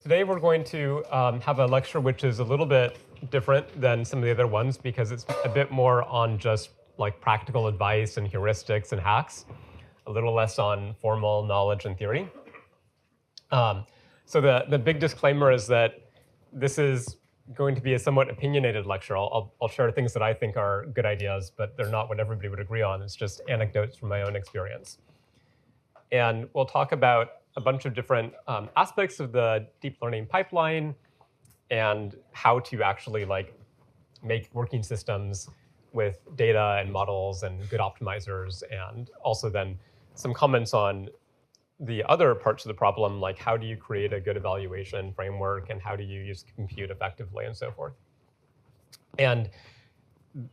Today we're going to have a lecture which is a little bit different than some of the other ones because it's a bit more on just like practical advice and heuristics and hacks, a little less on formal knowledge and theory. So the big disclaimer is that this is going to be a somewhat opinionated lecture. I'll share things that I think are good ideas, but they're not what everybody would agree on. It's just anecdotes from my own experience. And we'll talk about a bunch of different aspects of the deep learning pipeline and how to actually make working systems with data and models and good optimizers, and also then some comments on the other parts of the problem, like how do you create a good evaluation framework and how do you use compute effectively and so forth. And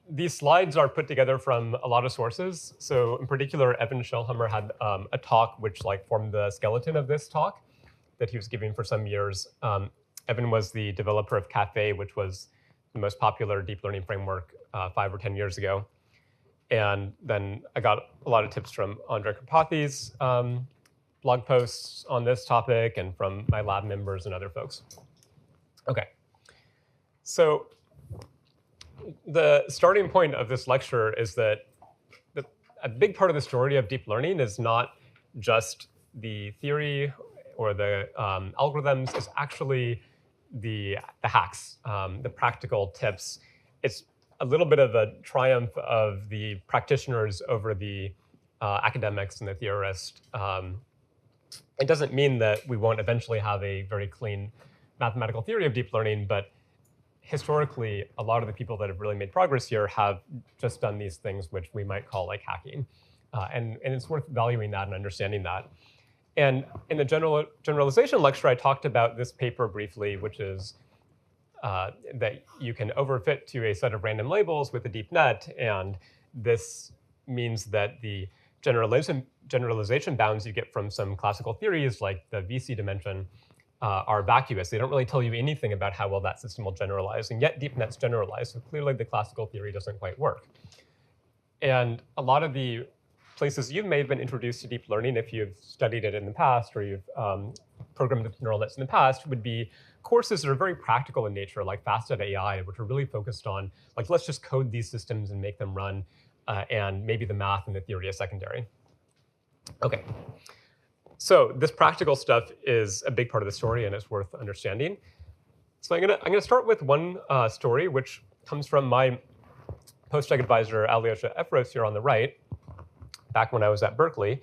these slides are put together from a lot of sources. So in particular, Evan Shellhammer had a talk which formed the skeleton of this talk that he was giving for some years. Evan was the developer of Caffe, which was the most popular deep learning framework 5 or 10 years ago. And then I got a lot of tips from Andre Karpathy's blog posts on this topic and from my lab members and other folks. OK. So the starting point of this lecture is that a big part of the story of deep learning is not just the theory or the algorithms. It's actually the hacks, the practical tips. It's a little bit of a triumph of the practitioners over the academics and the theorists. It doesn't mean that we won't eventually have a very clean mathematical theory of deep learning, but historically, a lot of the people that have really made progress here have just done these things which we might call hacking. And it's worth valuing that and understanding that. And in the generalization lecture, I talked about this paper briefly, which is that you can overfit to a set of random labels with a deep net. And this means that the generalization bounds you get from some classical theories, like the VC dimension, are vacuous. They don't really tell you anything about how well that system will generalize, and yet deep nets generalize, so clearly the classical theory doesn't quite work. And a lot of the places you may have been introduced to deep learning, if you've studied it in the past or you've programmed with neural nets in the past, would be courses that are very practical in nature, like Fast.ai, which are really focused on, let's just code these systems and make them run, and maybe the math and the theory is secondary. OK. So this practical stuff is a big part of the story, and it's worth understanding. So I'm gonna start with one story, which comes from my postdoc advisor, Alyosha Efros, here on the right, back when I was at Berkeley.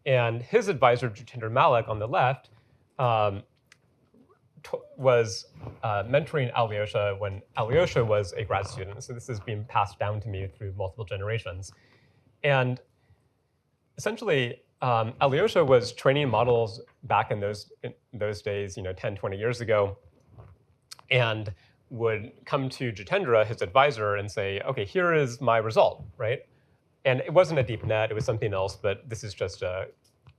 And his advisor, Jitendra Malik, on the left, was mentoring Alyosha when Alyosha was a grad student. So this is being passed down to me through multiple generations. And essentially, Alyosha was training models back in those days, 10, 20 years ago, and would come to Jitendra, his advisor, and say, OK, here is my result, right? And it wasn't a deep net. It was something else. But this is just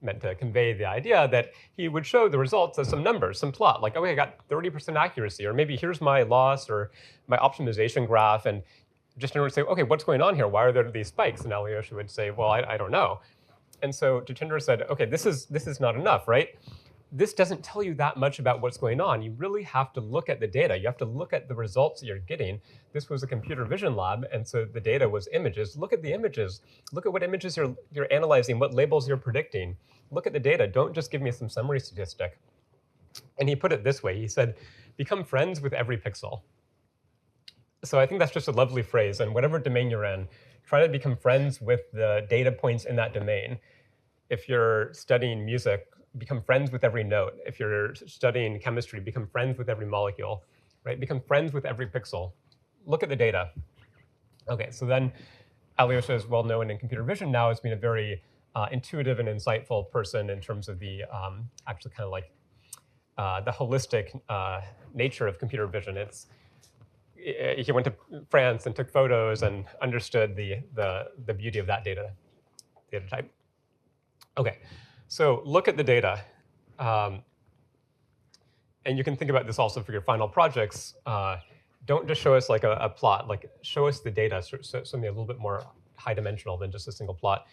meant to convey the idea that he would show the results as some numbers, some plot, like, OK, I got 30% accuracy, or maybe here's my loss or my optimization graph. And Jitendra would say, OK, what's going on here? Why are there these spikes? And Alyosha would say, well, I don't know. And so Jitendra said, OK, this is not enough, right? This doesn't tell you that much about what's going on. You really have to look at the data. You have to look at the results that you're getting. This was a computer vision lab, and so the data was images. Look at the images. Look at what images you're analyzing, what labels you're predicting. Look at the data. Don't just give me some summary statistic. And he put it this way. He said, become friends with every pixel. So I think that's just a lovely phrase. And whatever domain you're in, try to become friends with the data points in that domain. If you're studying music, become friends with every note. If you're studying chemistry, become friends with every molecule, right? Become friends with every pixel. Look at the data. OK, so then Alyosha is well known in computer vision now as being a very intuitive and insightful person in terms of the actually kind of the holistic nature of computer vision. He went to France and took photos and understood the beauty of that data type. OK, so look at the data. And you can think about this also for your final projects. Don't just show us a plot. Show us the data, so something a little bit more high dimensional than just a single plot.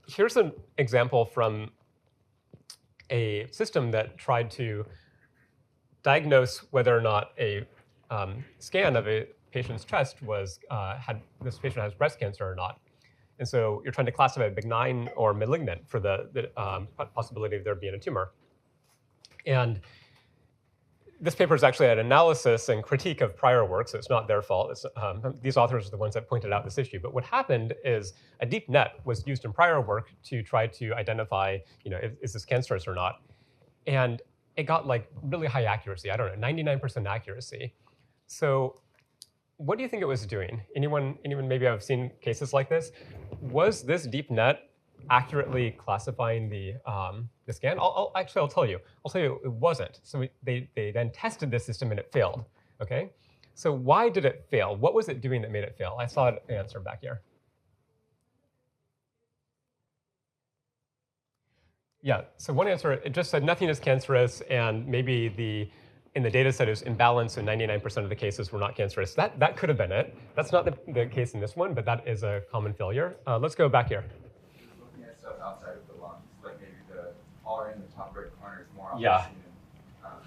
Here's an example from a system that tried to diagnose whether or not a scan of a patient's chest was this patient has breast cancer or not. And so you're trying to classify benign or malignant for the possibility of there being a tumor. And this paper is actually an analysis and critique of prior work, so it's not their fault. It's, these authors are the ones that pointed out this issue. But what happened is a deep net was used in prior work to try to identify, is this cancerous or not? And it got like really high accuracy. I don't know, 99% accuracy. So what do you think it was doing? Anyone maybe have seen cases like this? Was this deep net accurately classifying the scan? I'll tell you. I'll tell you it wasn't. So they then tested this system and it failed. Okay. So why did it fail? What was it doing that made it fail? I saw an answer back here. Yeah. So one answer, it just said nothing is cancerous, and maybe in the data set it was imbalanced, and 99% of the cases were not cancerous. That could have been it. That's not the case in this one, but that is a common failure. Let's go back here. Looking at stuff outside of the lungs, like maybe the R in the top right corner is more often Yeah. seen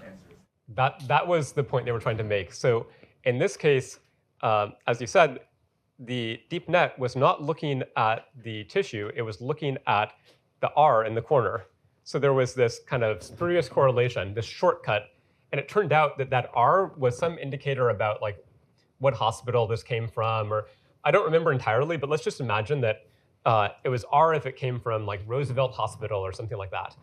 in cancers. That was the point they were trying to make. So in this case, as you said, the deep net was not looking at the tissue. It was looking at the R in the corner. So there was this kind of spurious correlation, this shortcut. And it turned out that R was some indicator about like what hospital this came from, or I don't remember entirely, but let's just imagine that it was R if it came from like Roosevelt Hospital or something like that.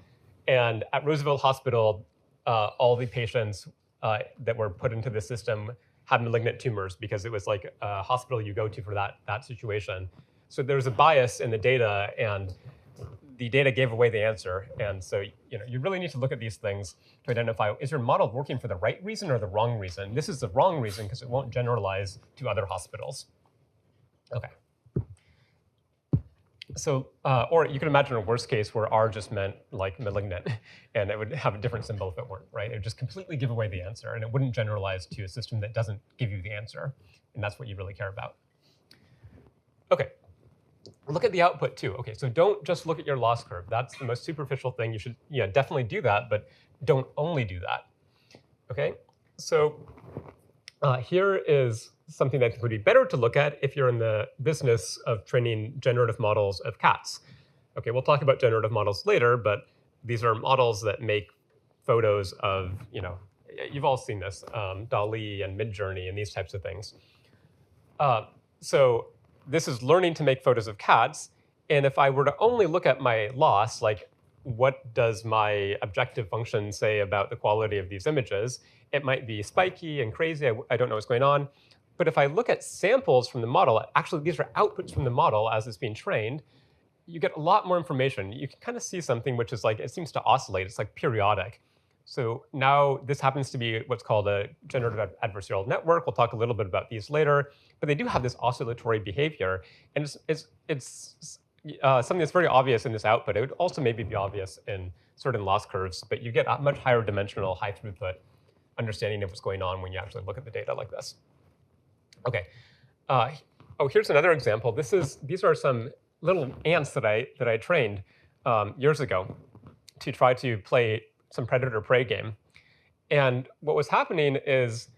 And at Roosevelt Hospital, all the patients that were put into the system had malignant tumors because it was like a hospital you go to for that situation. So there was a bias in the data, and the data gave away the answer. And so you really need to look at these things to identify, is your model working for the right reason or the wrong reason? This is the wrong reason because it won't generalize to other hospitals. OK. So, or you can imagine a worst case where R just meant like malignant, and it would have a different symbol if it weren't, right? It would just completely give away the answer, and it wouldn't generalize to a system that doesn't give you the answer. And that's what you really care about. OK. Look at the output too. OK, so don't just look at your loss curve. That's the most superficial thing. You should definitely do that, but don't only do that. OK, so here is something that would be better to look at if you're in the business of training generative models of cats. OK, we'll talk about generative models later, but these are models that make photos of, you've all seen this, DALL-E and Midjourney and these types of things. So this is learning to make photos of cats. And if I were to only look at my loss, like what does my objective function say about the quality of these images, it might be spiky and crazy. I don't know what's going on. But if I look at samples from the model, actually these are outputs from the model as it's being trained, you get a lot more information. You can kind of see something which is like, it seems to oscillate. It's like periodic. So now this happens to be what's called a generative adversarial network. We'll talk a little bit about these later. But they do have this oscillatory behavior. And it's something that's very obvious in this output. It would also maybe be obvious in certain loss curves. But you get a much higher dimensional, high throughput understanding of what's going on when you actually look at the data like this. OK. Oh, here's another example. These are some little ants that I trained years ago to try to play some predator-prey game. And what was happening is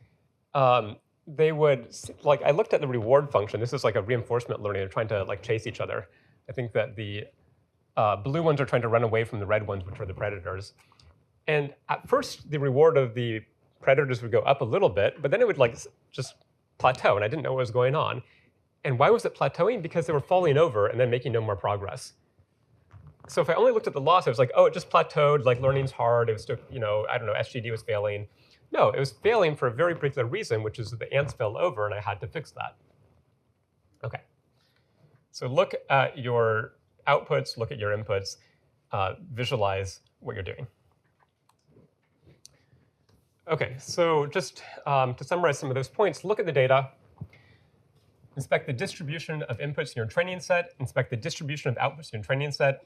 they would, like, I looked at the reward function. This is like a reinforcement learning. They're trying to like chase each other. I think that the blue ones are trying to run away from the red ones, which are the predators. And at first, the reward of the predators would go up a little bit, but then it would like just plateau, and I didn't know what was going on. And why was it plateauing? Because they were falling over and then making no more progress. So if I only looked at the loss, I was like, oh, it just plateaued, like learning's hard. It was still, I don't know, SGD was failing. No, it was failing for a very particular reason, which is that the ants fell over, and I had to fix that. OK. So look at your outputs, look at your inputs, visualize what you're doing. OK, so just to summarize some of those points, look at the data. Inspect the distribution of inputs in your training set. Inspect the distribution of outputs in your training set.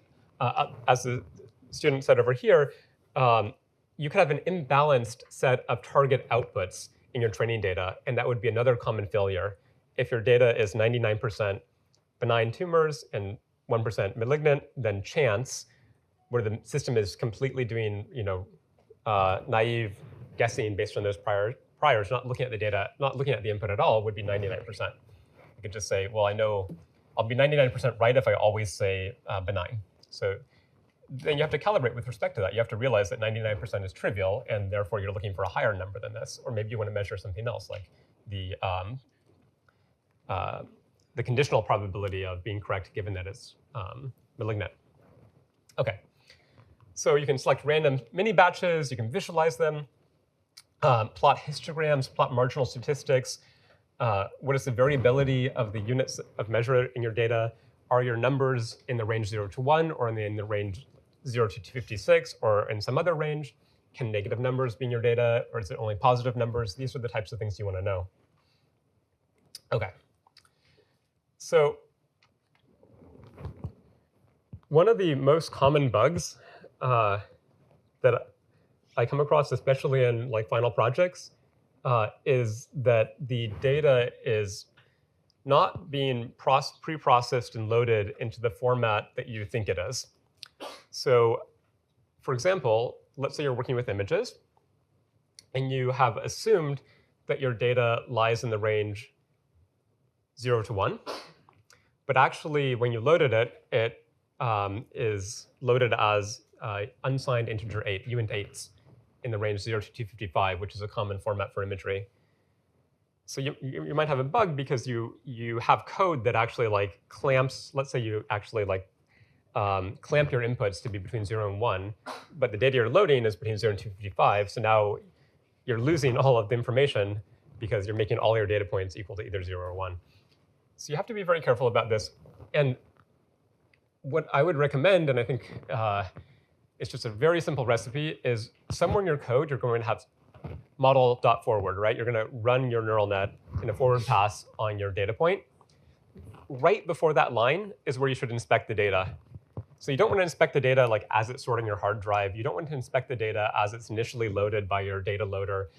As the student said over here, you could have an imbalanced set of target outputs in your training data, and that would be another common failure. If your data is 99% benign tumors and 1% malignant, then chance, where the system is completely doing naive guessing based on those priors, not looking at the data, not looking at the input at all, would be 99%. You could just say, well, I know I'll be 99% right if I always say benign. So then you have to calibrate with respect to that. You have to realize that 99% is trivial, and therefore you're looking for a higher number than this. Or maybe you want to measure something else, like the conditional probability of being correct given that it's malignant. OK. So you can select random mini batches. You can visualize them, plot histograms, plot marginal statistics. What is the variability of the units of measure in your data? Are your numbers in the range 0 to 1, or in the range 0 to 256, or in some other range? Can negative numbers be in your data, or is it only positive numbers? These are the types of things you want to know. OK. So one of the most common bugs that I come across, especially in like final projects, is that the data is not being pre-processed and loaded into the format that you think it is. So for example, let's say you're working with images, and you have assumed that your data lies in the range 0 to 1. But actually, when you loaded it, it is loaded as unsigned integer 8, uint8s, in the range 0 to 255, which is a common format for imagery. So you might have a bug because you have code that actually like clamps. Let's say you actually like clamp your inputs to be between 0 and 1, but the data you're loading is between 0 and 255. So now you're losing all of the information because you're making all your data points equal to either 0 or 1. So you have to be very careful about this. And what I would recommend, and I think it's just a very simple recipe, is somewhere in your code you're going to have model.forward, right? You're going to run your neural net in a forward pass on your data point. Right before that line is where you should inspect the data. So you don't want to inspect the data like as it's stored on your hard drive. You don't want to inspect the data as it's initially loaded by your data loader.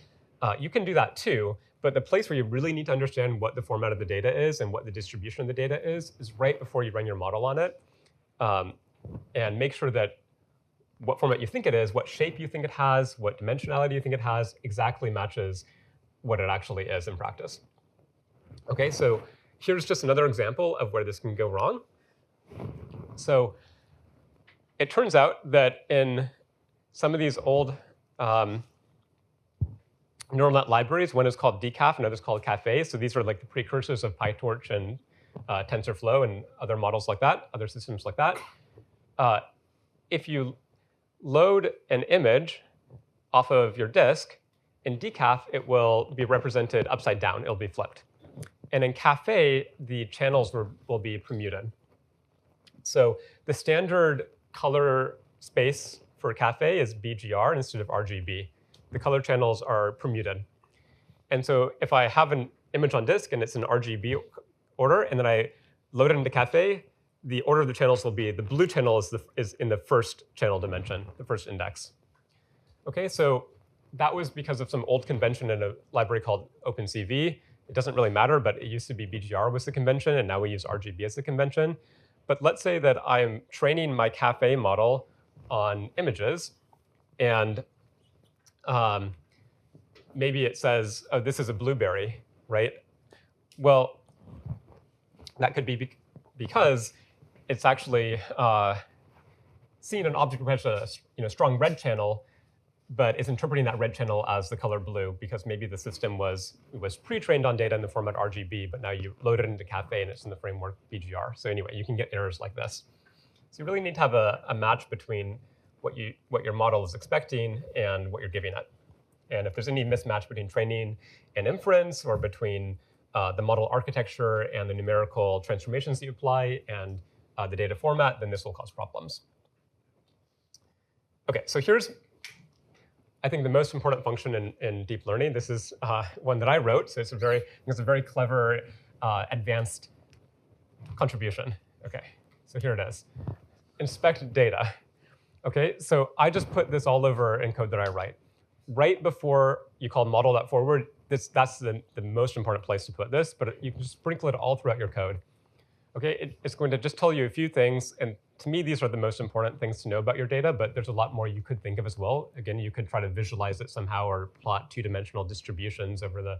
You can do that too, but the place where you really need to understand what the format of the data is and what the distribution of the data is right before you run your model on it. And make sure that what format you think it is, what shape you think it has, what dimensionality you think it has, exactly matches what it actually is in practice. OK, so here's just another example of where this can go wrong. So it turns out that in some of these old neural net libraries, one is called decaf, another is called cafe. So these are like the precursors of PyTorch and TensorFlow and other models like that, other systems like that. If you load an image off of your disk, in decaf, it will be represented upside down. It'll be flipped. And in cafe, the channels will be permuted. So the standard color space for cafe is BGR instead of RGB. The color channels are permuted. And so if I have an image on disk and it's in RGB order, and then I load it into cafe, the order of the channels will be the blue channel is in the first channel dimension, the first index. OK, so that was because of some old convention in a library called OpenCV. It doesn't really matter, but it used to be BGR was the convention, and now we use RGB as the convention. But let's say that I'm training my cafe model on images, and maybe it says, oh, this is a blueberry, right? Well, that could be because it's actually seeing an object which has a strong red channel, but it's interpreting that red channel as the color blue because maybe the system was pre-trained on data in the format RGB, but now you load it into cafe and it's in the framework BGR. So anyway, you can get errors like this. So you really need to have a match between what your model is expecting and what you're giving it. And if there's any mismatch between training and inference, or between the model architecture and the numerical transformations that you apply and the data format, then this will cause problems. OK, so here's, I think, the most important function in deep learning. This is one that I wrote, so it's a very clever, advanced contribution. OK, so here it is. Inspect data. OK, so I just put this all over in code that I write. Right before you call model.forward, that's the most important place to put this, but you can just sprinkle it all throughout your code. OK, it's going to just tell you a few things and to me, these are the most important things to know about your data, but there's a lot more you could think of as well. Again, you could try to visualize it somehow or plot two-dimensional distributions over the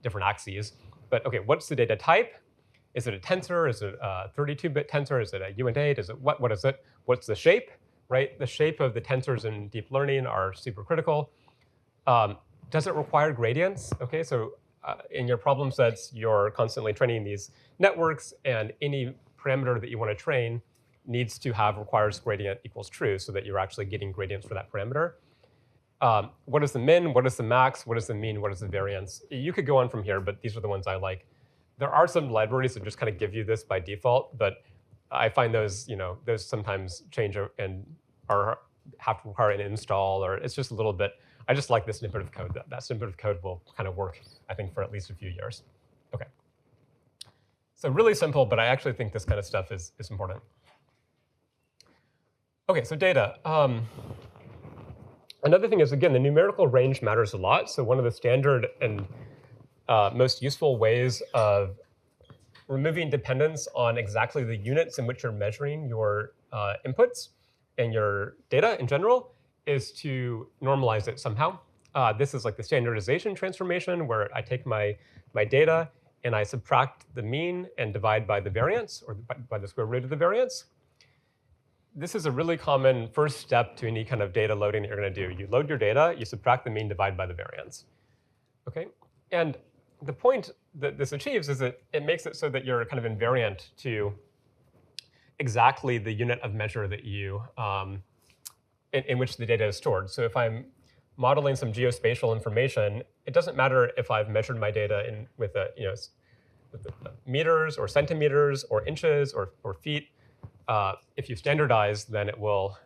different axes. But OK, what's the data type? Is it a tensor? Is it a 32-bit tensor? Is it a uint? Is it what is it? What's the shape? Right? The shape of the tensors in deep learning are super critical. Does it require gradients? OK, so in your problem sets, you're constantly training these networks, and any parameter that you want to train needs to have requires gradient equals true so that you're actually getting gradients for that parameter. What is the min? What is the max? What is the mean? What is the variance? You could go on from here, but these are the ones I like. There are some libraries that just kind of give you this by default, but I find those, those sometimes change and have to require an install, or it's just a little bit. I just like this snippet of code. That snippet of code will kind of work, I think, for at least a few years. OK. So really simple, but I actually think this kind of stuff is important. OK, so data. Another thing is, again, the numerical range matters a lot. So one of the standard and most useful ways of removing dependence on exactly the units in which you're measuring your inputs and your data in general is to normalize it somehow. This is like the standardization transformation, where I take my data and I subtract the mean and divide by the variance, or by the square root of the variance. This is a really common first step to any kind of data loading that you're going to do. You load your data, you subtract the mean, divide by the variance. OK? And the point that this achieves is that it makes it so that you're kind of invariant to exactly the unit of measure that you in which the data is stored. So if I'm modeling some geospatial information, it doesn't matter if I've measured my data with meters or centimeters or inches or feet. If you standardize, then it will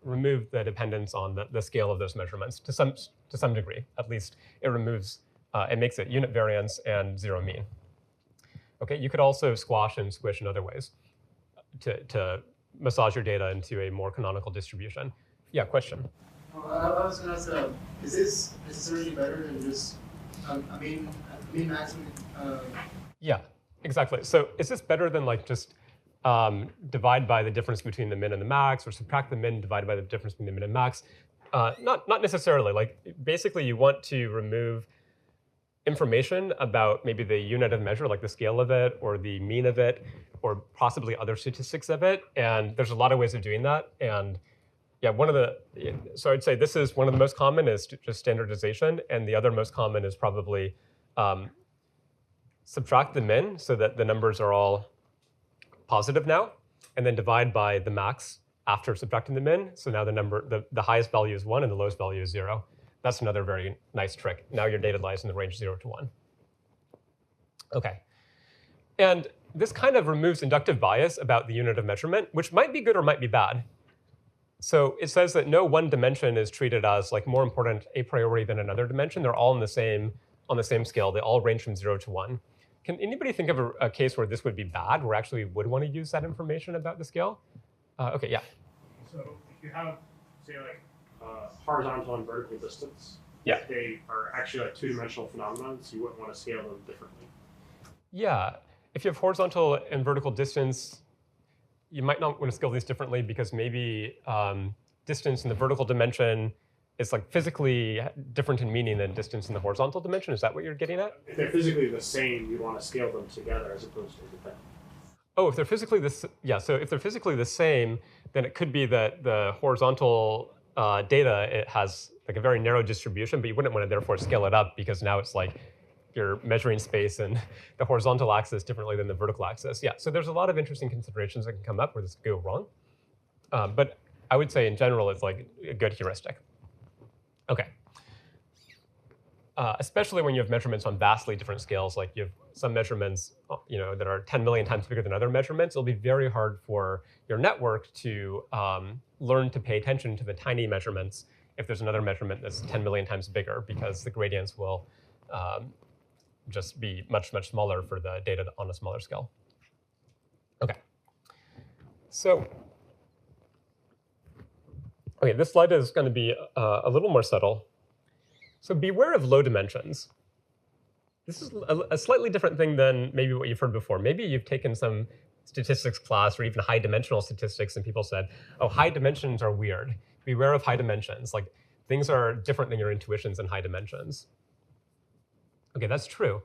remove the dependence on the scale of those measurements to some degree. At least it removes, it makes it unit variance and zero mean. OK, you could also squash and squish in other ways to massage your data into a more canonical distribution. Yeah, question. I was going to ask, is this necessarily better than just mean maximum? Yeah, exactly. So is this better than like just divide by the difference between the min and the max, or subtract the min divided by the difference between the min and max? Not necessarily. Like basically, you want to remove information about maybe the unit of measure, like the scale of it, or the mean of it, or possibly other statistics of it. And there's a lot of ways of doing that. And yeah, so I'd say this is one of the most common is just standardization, and the other most common is probably subtract the min so that the numbers are all positive now, and then divide by the max after subtracting the min. So now the highest value is 1 and the lowest value is 0. That's another very nice trick. Now your data lies in the range 0 to 1. OK. And this kind of removes inductive bias about the unit of measurement, which might be good or might be bad. So it says that no one dimension is treated as like more important a priori than another dimension. They're all on the same scale. They all range from 0 to 1. Can anybody think of a case where this would be bad, where actually would want to use that information about the scale? OK, yeah. So if you have, say, like horizontal and vertical distance, yeah, they are actually like two-dimensional phenomena, so you wouldn't want to scale them differently. Yeah, if you have horizontal and vertical distance, you might not want to scale these differently because maybe distance in the vertical dimension is like physically different in meaning than distance in the horizontal dimension. Is that what you're getting at? If they're physically the same, you want to scale them together as opposed to independent. Oh, if they're physically so if they're physically the same, then it could be that the horizontal data, it has like a very narrow distribution, but you wouldn't want to therefore scale it up because now it's like you're measuring space and the horizontal axis differently than the vertical axis. Yeah, so there's a lot of interesting considerations that can come up where this could go wrong. But I would say in general, it's like a good heuristic. OK. Especially when you have measurements on vastly different scales, like you have some measurements that are 10 million times bigger than other measurements, it'll be very hard for your network to learn to pay attention to the tiny measurements if there's another measurement that's 10 million times bigger, because the gradients will just be much, much smaller for the data on a smaller scale. OK. So this slide is going to be a little more subtle. So beware of low dimensions. This is a slightly different thing than maybe what you've heard before. Maybe you've taken some statistics class or even high dimensional statistics, and people said, oh, high dimensions are weird. Beware of high dimensions. Like, things are different than your intuitions in high dimensions. Okay, that's true.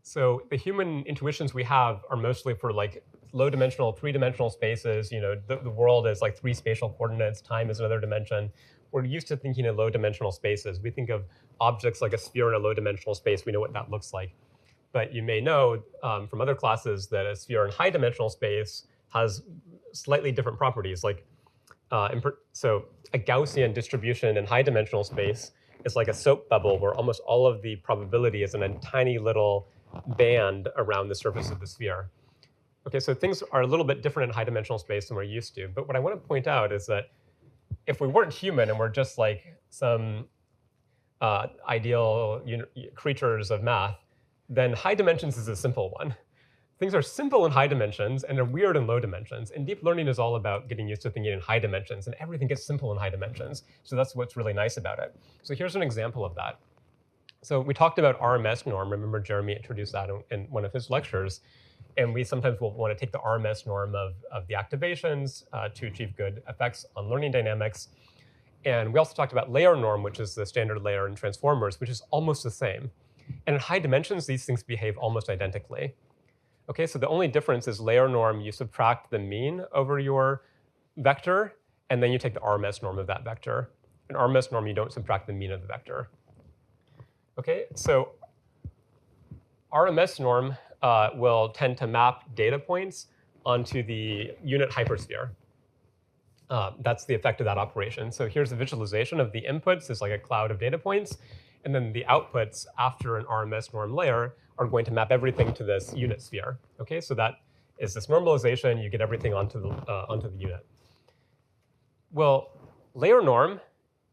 So the human intuitions we have are mostly for like low dimensional, three-dimensional spaces. You know, the world is like 3 spatial coordinates. Time is another dimension. We're used to thinking in low dimensional spaces. We think of objects like a sphere in a low dimensional space. We know what that looks like. But you may know from other classes that a sphere in high dimensional space has slightly different properties. Like, so a Gaussian distribution in high dimensional space is like a soap bubble where almost all of the probability is in a tiny little band around the surface of the sphere. Okay, so things are a little bit different in high dimensional space than we're used to. But what I want to point out is that if we weren't human and we're just like some ideal creatures of math, then high dimensions is a simple one. Things are simple in high dimensions and they're weird in low dimensions. And deep learning is all about getting used to thinking in high dimensions, and everything gets simple in high dimensions. So that's what's really nice about it. So here's an example of that. So we talked about RMS norm. Remember, Jeremy introduced that in one of his lectures. And we sometimes will want to take the RMS norm of the activations to achieve good effects on learning dynamics. And we also talked about layer norm, which is the standard layer in transformers, which is almost the same. And in high dimensions, these things behave almost identically. Okay, so the only difference is layer norm, you subtract the mean over your vector, and then you take the RMS norm of that vector. In RMS norm, you don't subtract the mean of the vector. Okay, so RMS norm will tend to map data points onto the unit hypersphere. That's the effect of that operation. So here's the visualization of the inputs. It's like a cloud of data points. And then the outputs after an RMS norm layer are going to map everything to this unit sphere. Okay, so that is this normalization. You get everything onto the unit. Well, layer norm,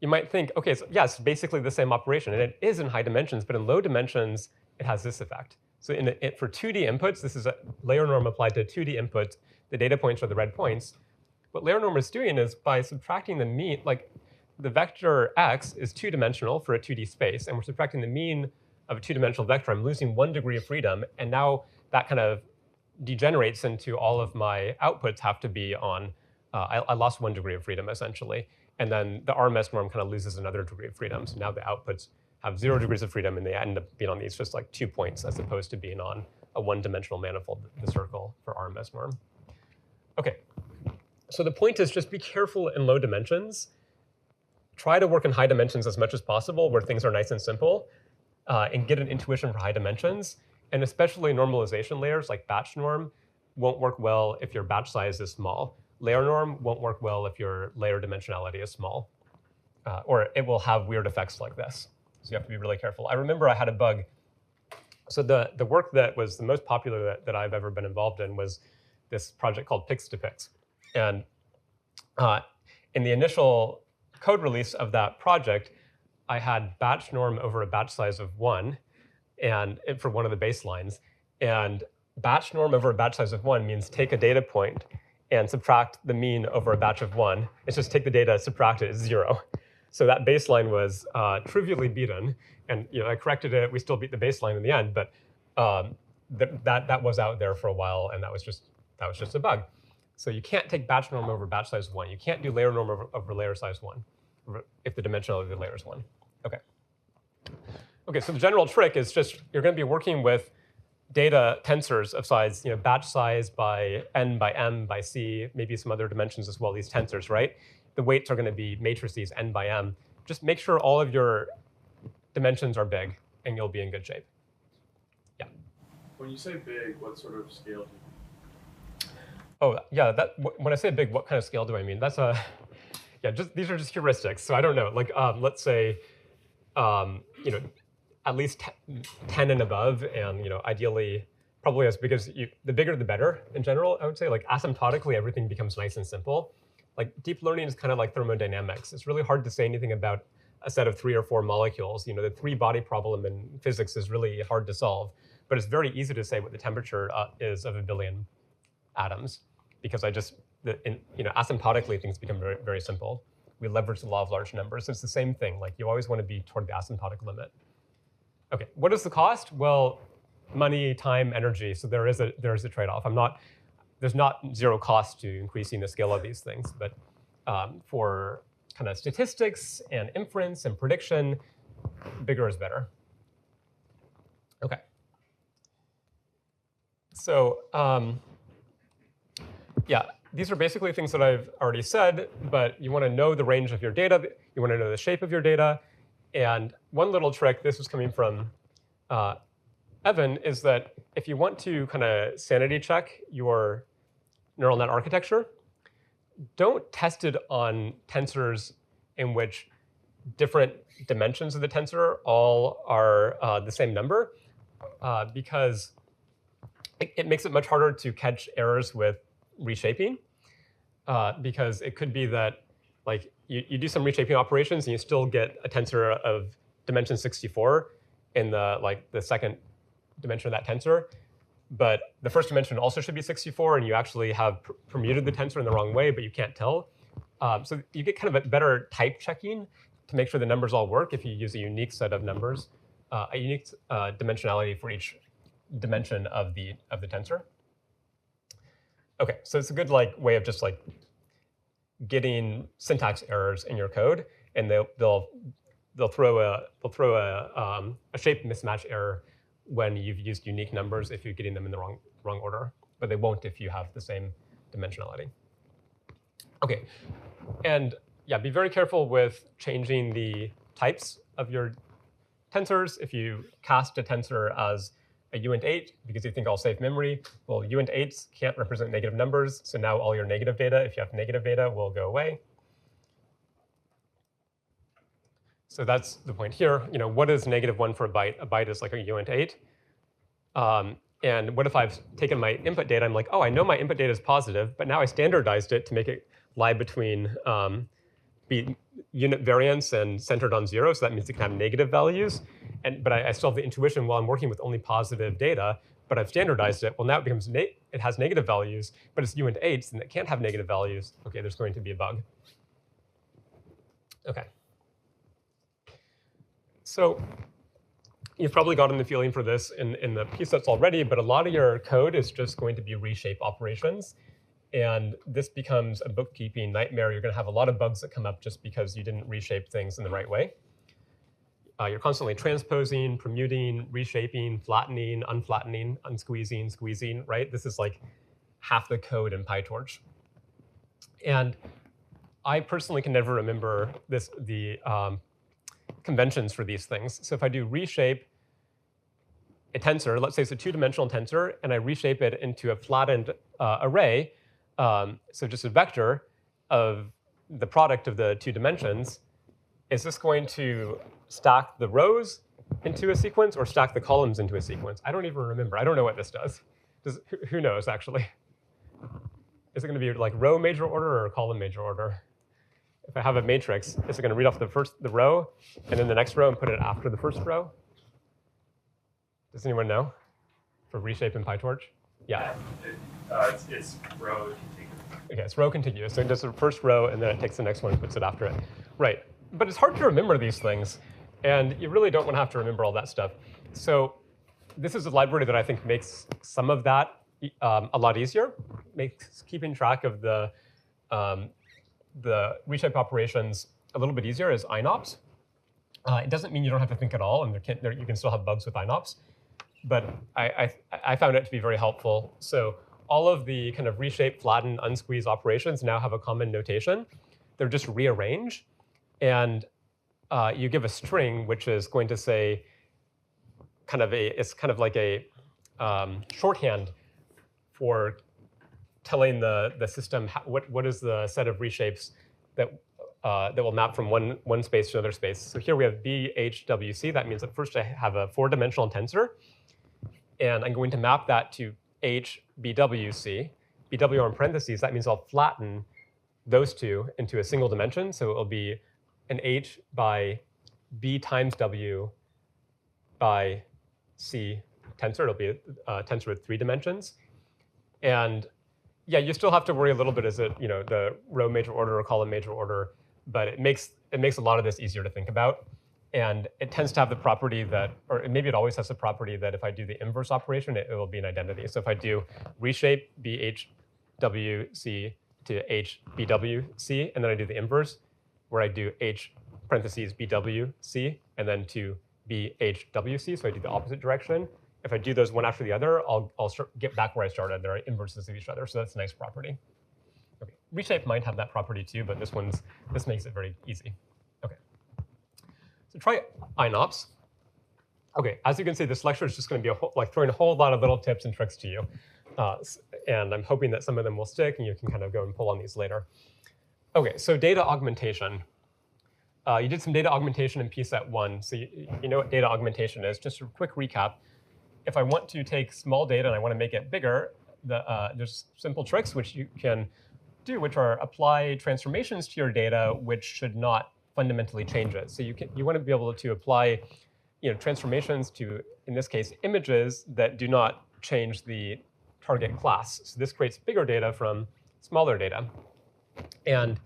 you might think, okay, so yeah, it's basically the same operation. And it is in high dimensions, but in low dimensions, it has this effect. So for 2D inputs, this is a layer norm applied to 2D inputs. The data points are the red points. What layer norm is doing is by subtracting the mean, like the vector x is 2-dimensional for a 2D space, and we're subtracting the mean of a 2-dimensional vector. I'm losing 1 degree of freedom, and now that kind of degenerates into all of my outputs have to be on, I lost 1 degree of freedom, essentially. And then the RMS norm kind of loses another degree of freedom. So now the outputs have 0 degrees of freedom, and they end up being on these just like 2 points as opposed to being on a 1-dimensional manifold, the circle for RMS norm. Okay, so the point is just be careful in low dimensions. Try to work in high dimensions as much as possible where things are nice and simple, and get an intuition for high dimensions. And especially normalization layers like batch norm won't work well if your batch size is small. Layer norm won't work well if your layer dimensionality is small, or it will have weird effects like this. So you have to be really careful. I remember I had a bug. So the work that was the most popular that I've ever been involved in was this project called Pix2Pix. And in the initial code release of that project, I had batch norm over a batch size of 1 and for one of the baselines. And batch norm over a batch size of 1 means take a data point and subtract the mean over a batch of 1. It's just take the data, subtract it, it's 0. So that baseline was trivially beaten. And I corrected it. We still beat the baseline in the end, but that was out there for a while, and that was just a bug. So you can't take batch norm over batch size 1. You can't do layer norm over layer size 1 if the dimensionality of the layer is 1. Okay. Okay, so the general trick is just you're going to be working with data tensors of size, batch size by n by m by c, maybe some other dimensions as well, these tensors, right? The weights are going to be matrices n by m. Just make sure all of your dimensions are big, and you'll be in good shape. Yeah. When you say big, what sort of scale do you mean? Oh, yeah, when I say big, what kind of scale do I mean? That's these are just heuristics. So I don't know, like let's say, at least 10 and above, and ideally probably as big as the bigger the better in general, I would say. Like asymptotically, everything becomes nice and simple. Like deep learning is kind of like thermodynamics. It's really hard to say anything about a set of 3 or 4 molecules. The 3-body problem in physics is really hard to solve, but it's very easy to say what the temperature is of a billion atoms, because asymptotically things become very, very simple. We leverage the law of large numbers. So it's the same thing. Like you always want to be toward the asymptotic limit. Okay, what is the cost? Well, money, time, energy. So there is a trade-off. there's not zero cost to increasing the scale of these things, but for kind of statistics and inference and prediction, bigger is better. Okay. So yeah, these are basically things that I've already said, but you want to know the range of your data. You want to know the shape of your data. And one little trick, this is coming from Evan, is that if you want to kind of sanity check your neural net architecture, don't test it on tensors in which different dimensions of the tensor all are the same number, because it makes it much harder to catch errors with reshaping, because it could be that like you do some reshaping operations and you still get a tensor of dimension 64 in the second dimension of that tensor, but the first dimension also should be 64, and you actually have permuted the tensor in the wrong way, but you can't tell. So you get kind of a better type checking to make sure the numbers all work if you use a unique set of numbers, a unique dimensionality for each dimension of the tensor. Okay, so it's a good way of just getting syntax errors in your code, and they'll throw a shape mismatch error when you've used unique numbers if you're getting them in the wrong order, but they won't if you have the same dimensionality. Okay, and yeah, be very careful with changing the types of your tensors. If you cast a tensor as a uint8 because you think I'll save memory, well, uint8s can't represent negative numbers, so now all your negative data, if you have negative data, will go away. So that's the point here. What is -1 for a byte? A byte is like a uint8. And what if I've taken my input data? I'm like, oh, I know my input data is positive, but now I standardized it to make it lie between be unit variance and centered on 0. So that means it can have negative values. But I still have the intuition, well, I'm working with only positive data, but I've standardized it. Well, now it becomes it has negative values, but it's uint8s, and it can't have negative values. OK, there's going to be a bug. OK. So you've probably gotten the feeling for this in the piece that's already, but a lot of your code is just going to be reshape operations. And this becomes a bookkeeping nightmare. You're going to have a lot of bugs that come up just because you didn't reshape things in the right way. You're constantly transposing, permuting, reshaping, flattening, unflattening, unsqueezing, squeezing, right? This is like half the code in PyTorch. And I personally can never remember the conventions for these things. So if I do reshape a tensor, let's say it's a 2-dimensional tensor, and I reshape it into a flattened array, so just a vector of the product of the 2 dimensions, is this going to stack the rows into a sequence or stack the columns into a sequence? I don't even remember. I don't know what this does. Who knows, actually? Is it going to be like row major order or column major order? If I have a matrix, is it going to read off the row and then the next row and put it after the first row? Does anyone know? For reshape in PyTorch? Yeah. It's row contiguous. OK, it's row contiguous. So it does the first row, and then it takes the next one and puts it after it. Right. But it's hard to remember these things. And you really don't want to have to remember all that stuff. So this is a library that I think makes some of that a lot easier, makes keeping track of the reshape operations a little bit easier is inops. It doesn't mean you don't have to think at all, and you can still have bugs with inops. But I found it to be very helpful. So all of the kind of reshape, flatten, unsqueeze operations now have a common notation. They're just rearrange. And you give a string, which is going to say it's kind of like a shorthand for telling the system what is the set of reshapes that will map from one space to another space. So here we have BHWC. That means that first I have a 4-dimensional tensor. And I'm going to map that to HBWC. BW are in parentheses. That means I'll flatten those two into a single dimension. So it will be an H by B times W by C tensor. It'll be a tensor with 3 dimensions. And yeah, you still have to worry a little bit, is it the row major order or column major order? But it makes a lot of this easier to think about. And it tends to have the property that, or maybe it always has the property that if I do the inverse operation, it will be an identity. So if I do reshape BH HWC to HBWC, and then I do the inverse, where I do H parentheses BWC, and then to BHWC, so I do the opposite direction. If I do those one after the other, I'll get back where I started. They're inverses of each other, so that's a nice property. Okay, reshape might have that property too, but this makes it very easy. Okay, so try INOPS. Okay, as you can see, this lecture is just going to be like throwing a whole lot of little tips and tricks to you, and I'm hoping that some of them will stick, and you can kind of go and pull on these later. Okay, so data augmentation. You did some data augmentation in PSET 1, so you know what data augmentation is. Just a quick recap. If I want to take small data and I want to make it bigger, there's simple tricks which you can do, which are apply transformations to your data which should not fundamentally change it. So you want to be able to apply transformations to, in this case, images that do not change the target class. So this creates bigger data from smaller data. And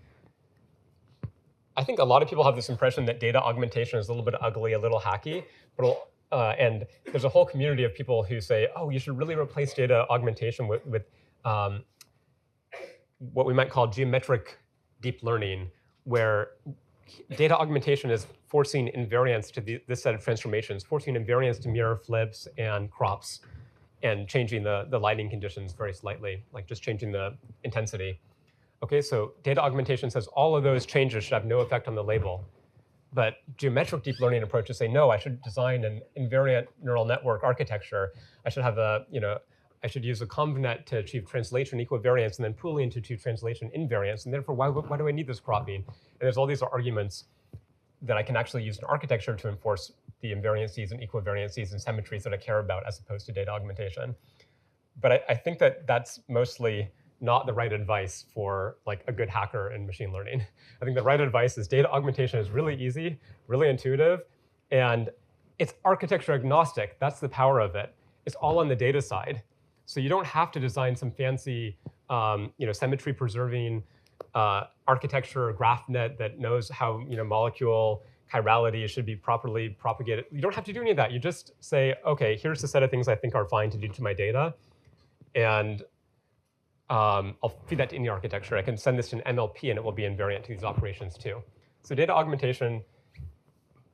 I think a lot of people have this impression that data augmentation is a little bit ugly, a little hacky, but and there's a whole community of people who say, oh, you should really replace data augmentation with what we might call geometric deep learning, where data augmentation is forcing invariance to this set of transformations, forcing invariance to mirror flips and crops, and changing the lighting conditions very slightly, like just changing the intensity. Okay, so data augmentation says all of those changes should have no effect on the label. But geometric deep learning approaches say, no, I should design an invariant neural network architecture. I should have I should use a convnet to achieve translation equivariance and then pooling to achieve translation invariance. And therefore, why do I need this cropping? And there's all these arguments that I can actually use an architecture to enforce the invariances and equivariances and symmetries that I care about as opposed to data augmentation. But I think that that's mostly not the right advice for like a good hacker in machine learning. I think the right advice is data augmentation is really easy, really intuitive, and it's architecture agnostic. That's the power of it. It's all on the data side. So you don't have to design some fancy symmetry preserving architecture or graph net that knows how molecule chirality should be properly propagated. You don't have to do any of that. You just say, OK, here's the set of things I think are fine to do to my data. And I'll feed that to any architecture. I can send this to an MLP, and it will be invariant to these operations too. So data augmentation,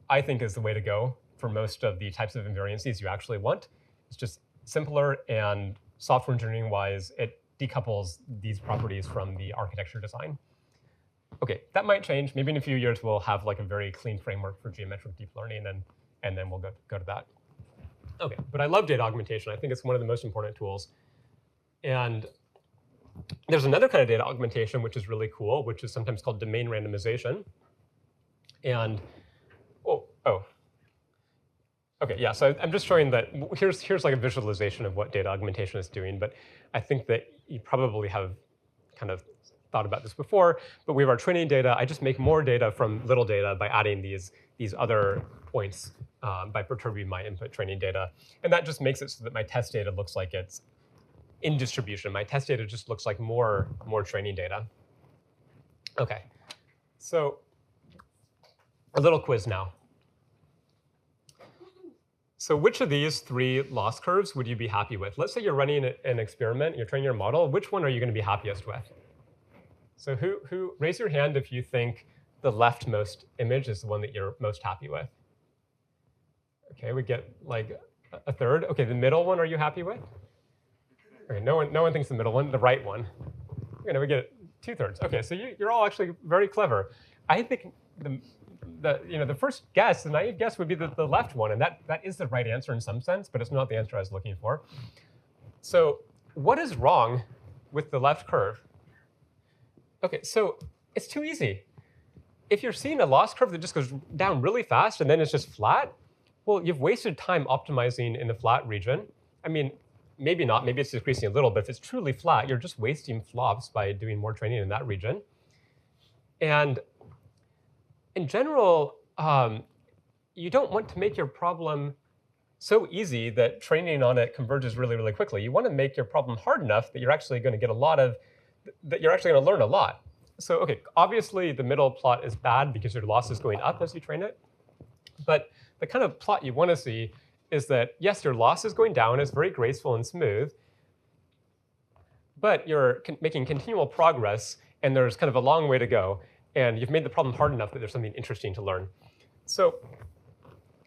I think, is the way to go for most of the types of invariances you actually want. It's just simpler, and software engineering-wise, it decouples these properties from the architecture design. OK, that might change. Maybe in a few years, we'll have like a very clean framework for geometric deep learning, and then we'll go to that. OK, but I love data augmentation. I think it's one of the most important tools. And there's another kind of data augmentation, which is really cool, which is sometimes called domain randomization. And OK, yeah, so I'm just showing that here's like a visualization of what data augmentation is doing. But I think that you probably have kind of thought about this before. But we have our training data. I just make more data from little data by adding these other points by perturbing my input training data. And that just makes it so that my test data looks like it's in distribution. My test data just looks like more training data. OK, so a little quiz now. So which of these three loss curves would you be happy with? Let's say you're running an experiment, you're training your model. Which one are you going to be happiest with? So who raise your hand if you think the leftmost image is the one that you're most happy with? OK, we get like a third. OK, the middle one, are you happy with? OK, no one thinks the middle one. The right one. We get 2/3. OK, so you're all actually very clever. I think the first guess, the naive guess, would be the left one, and that is the right answer in some sense, but it's not the answer I was looking for. So what is wrong with the left curve? OK, so it's too easy. If you're seeing a loss curve that just goes down really fast and then it's just flat, well, you've wasted time optimizing in the flat region. I mean, maybe not. Maybe it's decreasing a little, but if it's truly flat, you're just wasting flops by doing more training in that region. And in general, you don't want to make your problem so easy that training on it converges really, really quickly. You want to make your problem hard enough that you're actually going to get that you're actually going to learn a lot. So OK, obviously, the middle plot is bad because your loss is going up as you train it. But the kind of plot you want to see is that, yes, your loss is going down. It's very graceful and smooth. but you're making continual progress, and there's kind of a long way to go, and you've made the problem hard enough that there's something interesting to learn. So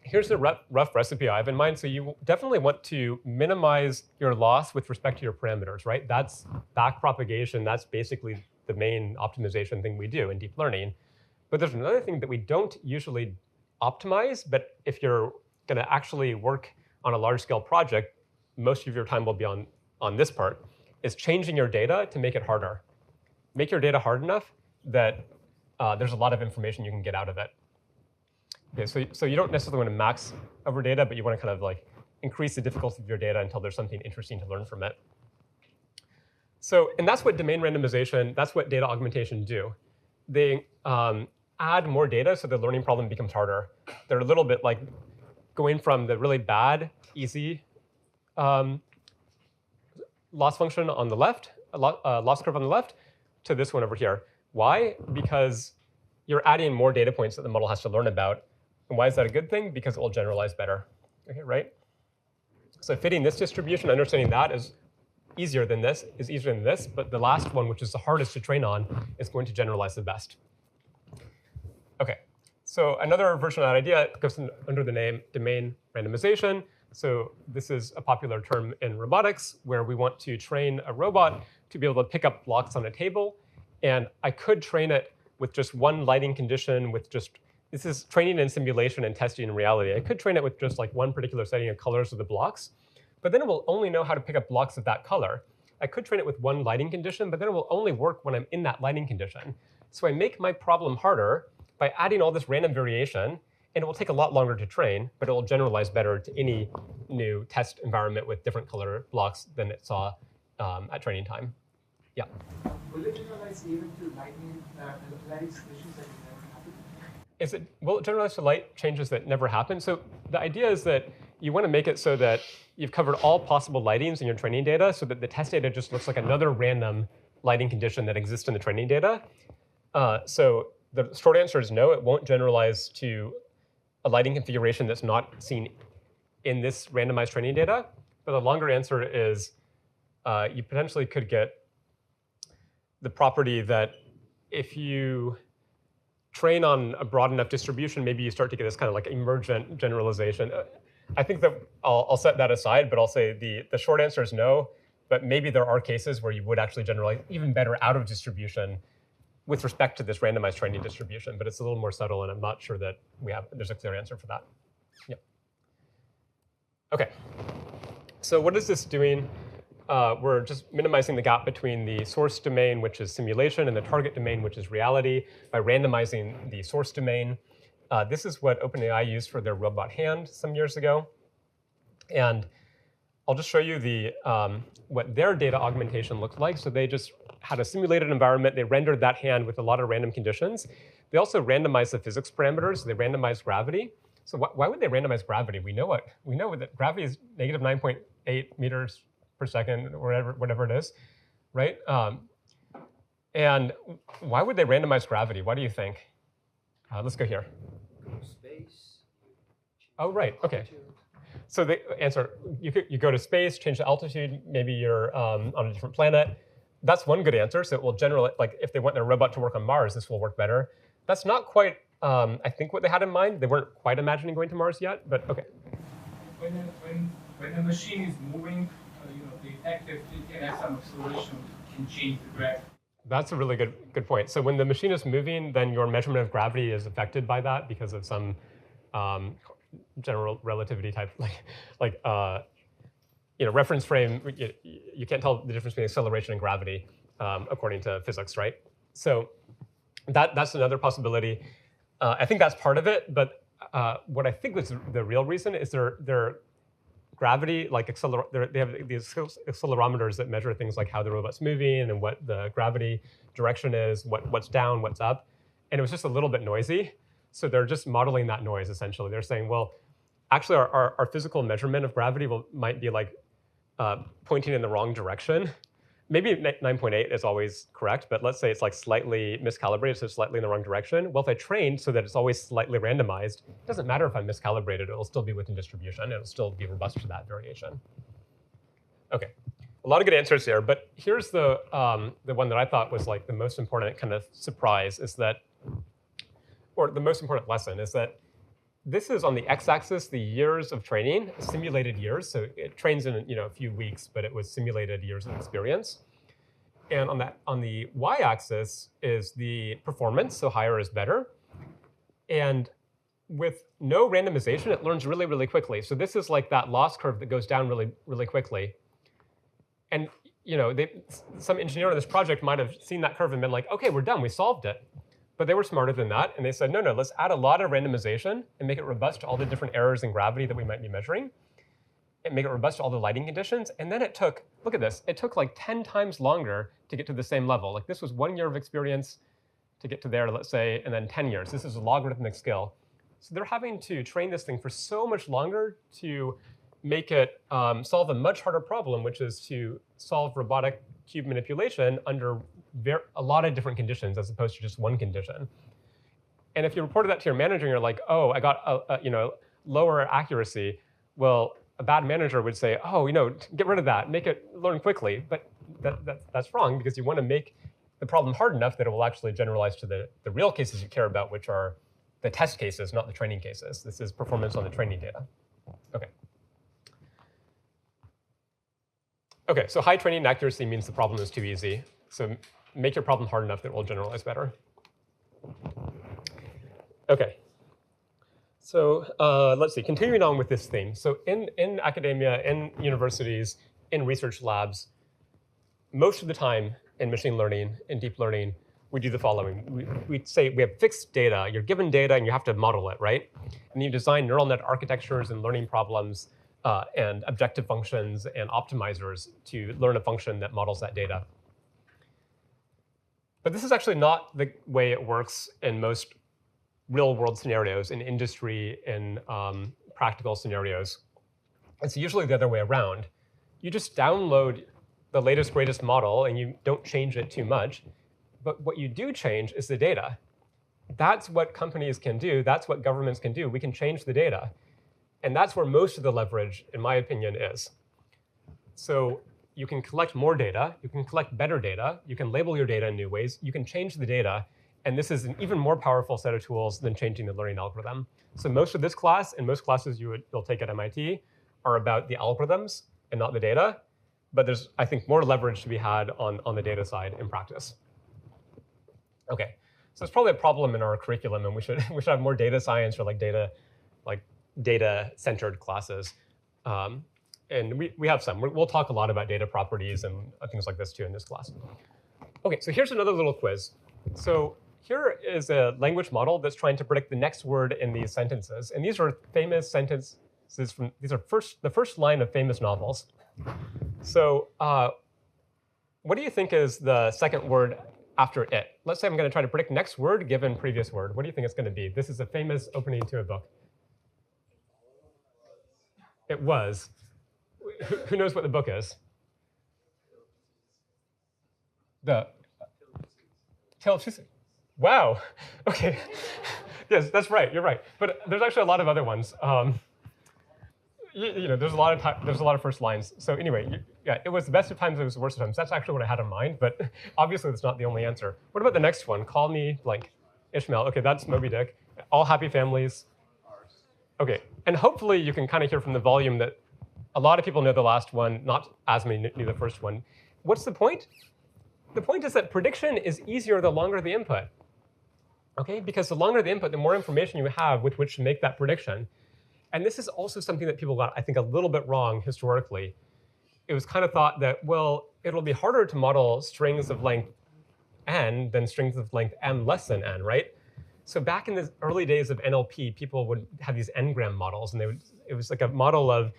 here's the rough recipe I have in mind. So you definitely want to minimize your loss with respect to your parameters, right? That's backpropagation. That's basically the main optimization thing we do in deep learning. But there's another thing that we don't usually optimize, but if you're going to actually work on a large-scale project, most of your time will be on this part, is changing your data to make it harder. Make your data hard enough that there's a lot of information you can get out of it. Okay, so you don't necessarily want to max over data, but you want to kind of like increase the difficulty of your data until there's something interesting to learn from it. So, and that's what domain randomization, that's what data augmentation do. They add more data so the learning problem becomes harder. They're a little bit like going from the really bad, easy loss function on the left, loss curve on the left, to this one over here. Why? Because you're adding more data points that the model has to learn about. And why is that a good thing? Because it will generalize better, okay, right? So fitting this distribution, understanding that is easier than this, but the last one, which is the hardest to train on, is going to generalize the best. Okay, so another version of that idea goes under the name domain randomization. So this is a popular term in robotics, where we want to train a robot to be able to pick up blocks on a table. And I could train it with just one lighting condition, with just, this is training in simulation and testing in reality. I could train it with just like one particular setting of colors of the blocks, but then it will only know how to pick up blocks of that color. I could train it with one lighting condition, but then it will only work when I'm in that lighting condition. So I make my problem harder by adding all this random variation, and it will take a lot longer to train, but it will generalize better to any new test environment with different color blocks than it saw at training time. Yeah. Will it generalize even to lighting conditions that never happen? Will it generalize to light changes that never happen? So the idea is that you want to make it so that you've covered all possible lightings in your training data, so that the test data just looks like another random lighting condition that exists in the training data. So the short answer is no, it won't generalize to a lighting configuration that's not seen in this randomized training data. But the longer answer is you potentially could get the property that if you train on a broad enough distribution, maybe you start to get this kind of like emergent generalization. I think that I'll set that aside, but I'll say the short answer is no, but maybe there are cases where you would actually generalize even better out of distribution with respect to this randomized training distribution, but it's a little more subtle, and I'm not sure that there's a clear answer for that. Yeah. Okay. So what is this doing? We're just minimizing the gap between the source domain, which is simulation, and the target domain, which is reality, by randomizing the source domain. This is what OpenAI used for their robot hand some years ago. And I'll just show you what their data augmentation looked like. So they just had a simulated environment. They rendered that hand with a lot of random conditions. They also randomized the physics parameters. They randomized gravity. So why would they randomize gravity? We know that gravity is negative 9.8 meters per second, or whatever it is, right? And why would they randomize gravity? What do you think? Let's go here. Space. Oh, right. OK. So the answer, you go to space, change the altitude. Maybe you're on a different planet. That's one good answer. So it will generally, like if they want their robot to work on Mars, this will work better. That's not quite, I think, what they had in mind. They weren't quite imagining going to Mars yet, but OK. When the machine is moving, the effective can some acceleration can change the gravity. That's a really good point. So when the machine is moving, then your measurement of gravity is affected by that because of some general relativity type, reference frame. You can't tell the difference between acceleration and gravity according to physics, right? So that's another possibility. I think that's part of it, but what I think was the real reason is their gravity, they have these accelerometers that measure things like how the robot's moving and what the gravity direction is, what's down, what's up. And it was just a little bit noisy. So they're just modeling that noise, essentially. They're saying, well, actually, our physical measurement of gravity might be like pointing in the wrong direction. Maybe 9.8 is always correct, but let's say it's like slightly miscalibrated, so slightly in the wrong direction. Well, if I trained so that it's always slightly randomized, it doesn't matter if I'm miscalibrated. It'll still be within distribution. It'll still be robust to that variation. OK, a lot of good answers here, but here's the one that I thought was like the most important kind of surprise is that, or the most important lesson is that this is on the x-axis, the years of training, simulated years. So it trains in a few weeks, but it was simulated years of experience. And on the y-axis is the performance, so higher is better. And with no randomization, it learns really, really quickly. So this is like that loss curve that goes down really, really quickly. And some engineer on this project might have seen that curve and been like, OK, we're done. We solved it. But they were smarter than that. And they said, no, let's add a lot of randomization and make it robust to all the different errors in gravity that we might be measuring, and make it robust to all the lighting conditions. And then it took, look at this, it took like 10 times longer to get to the same level. Like this was 1 year of experience to get to there, let's say, and then 10 years. This is a logarithmic scale. So they're having to train this thing for so much longer to make it solve a much harder problem, which is to solve robotic cube manipulation under a lot of different conditions as opposed to just one condition. And if you reported that to your manager and you're like, oh, I got lower accuracy, well, a bad manager would say, oh, get rid of that, make it learn quickly. But that's wrong, because you want to make the problem hard enough that it will actually generalize to the real cases you care about, which are the test cases, not the training cases. This is performance on the training data. OK, so high training accuracy means the problem is too easy. So make your problem hard enough that it will generalize better. OK. So let's see, continuing on with this theme. So in academia, in universities, in research labs, most of the time in machine learning, in deep learning, we do the following. We say we have fixed data. You're given data, and you have to model it, right? And you design neural net architectures and learning problems and objective functions and optimizers to learn a function that models that data. But this is actually not the way it works in most real-world scenarios, in industry, in practical scenarios. It's usually the other way around. You just download the latest, greatest model, and you don't change it too much. But what you do change is the data. That's what companies can do. That's what governments can do. We can change the data. And that's where most of the leverage, in my opinion, is. So you can collect more data. You can collect better data. You can label your data in new ways. You can change the data. And this is an even more powerful set of tools than changing the learning algorithm. So most of this class, and most classes you'll take at MIT, are about the algorithms and not the data. But there's, I think, more leverage to be had on the data side in practice. OK, so it's probably a problem in our curriculum, and we should have more data science or data-centered classes. And we have some. We'll talk a lot about data properties and things like this too in this class. OK, so here's another little quiz. So here is a language model that's trying to predict the next word in these sentences. And these are famous sentences from, these are the first line of famous novels. So what do you think is the second word after it? Let's say I'm going to try to predict next word given previous word. What do you think it's going to be? This is a famous opening to a book. It was. Who knows what the book is? The Tale of Two Cities. Wow. OK. Yes, that's right. You're right. But there's actually a lot of other ones. There's a lot of first lines. So anyway, yeah, it was the best of times. It was the worst of times. That's actually what I had in mind. But obviously, that's not the only answer. What about the next one? Call me blank. Ishmael. OK, that's Moby Dick. All happy families. OK, and hopefully you can kind of hear from the volume that a lot of people know the last one, not as many knew the first one. What's the point? The point is that prediction is easier the longer the input. OK, because the longer the input, the more information you have with which to make that prediction. And this is also something that people got, I think, a little bit wrong historically. It was kind of thought that, well, it'll be harder to model strings of length n than strings of length m less than n, right? So back in the early days of NLP, people would have these n-gram models, and it was like a model of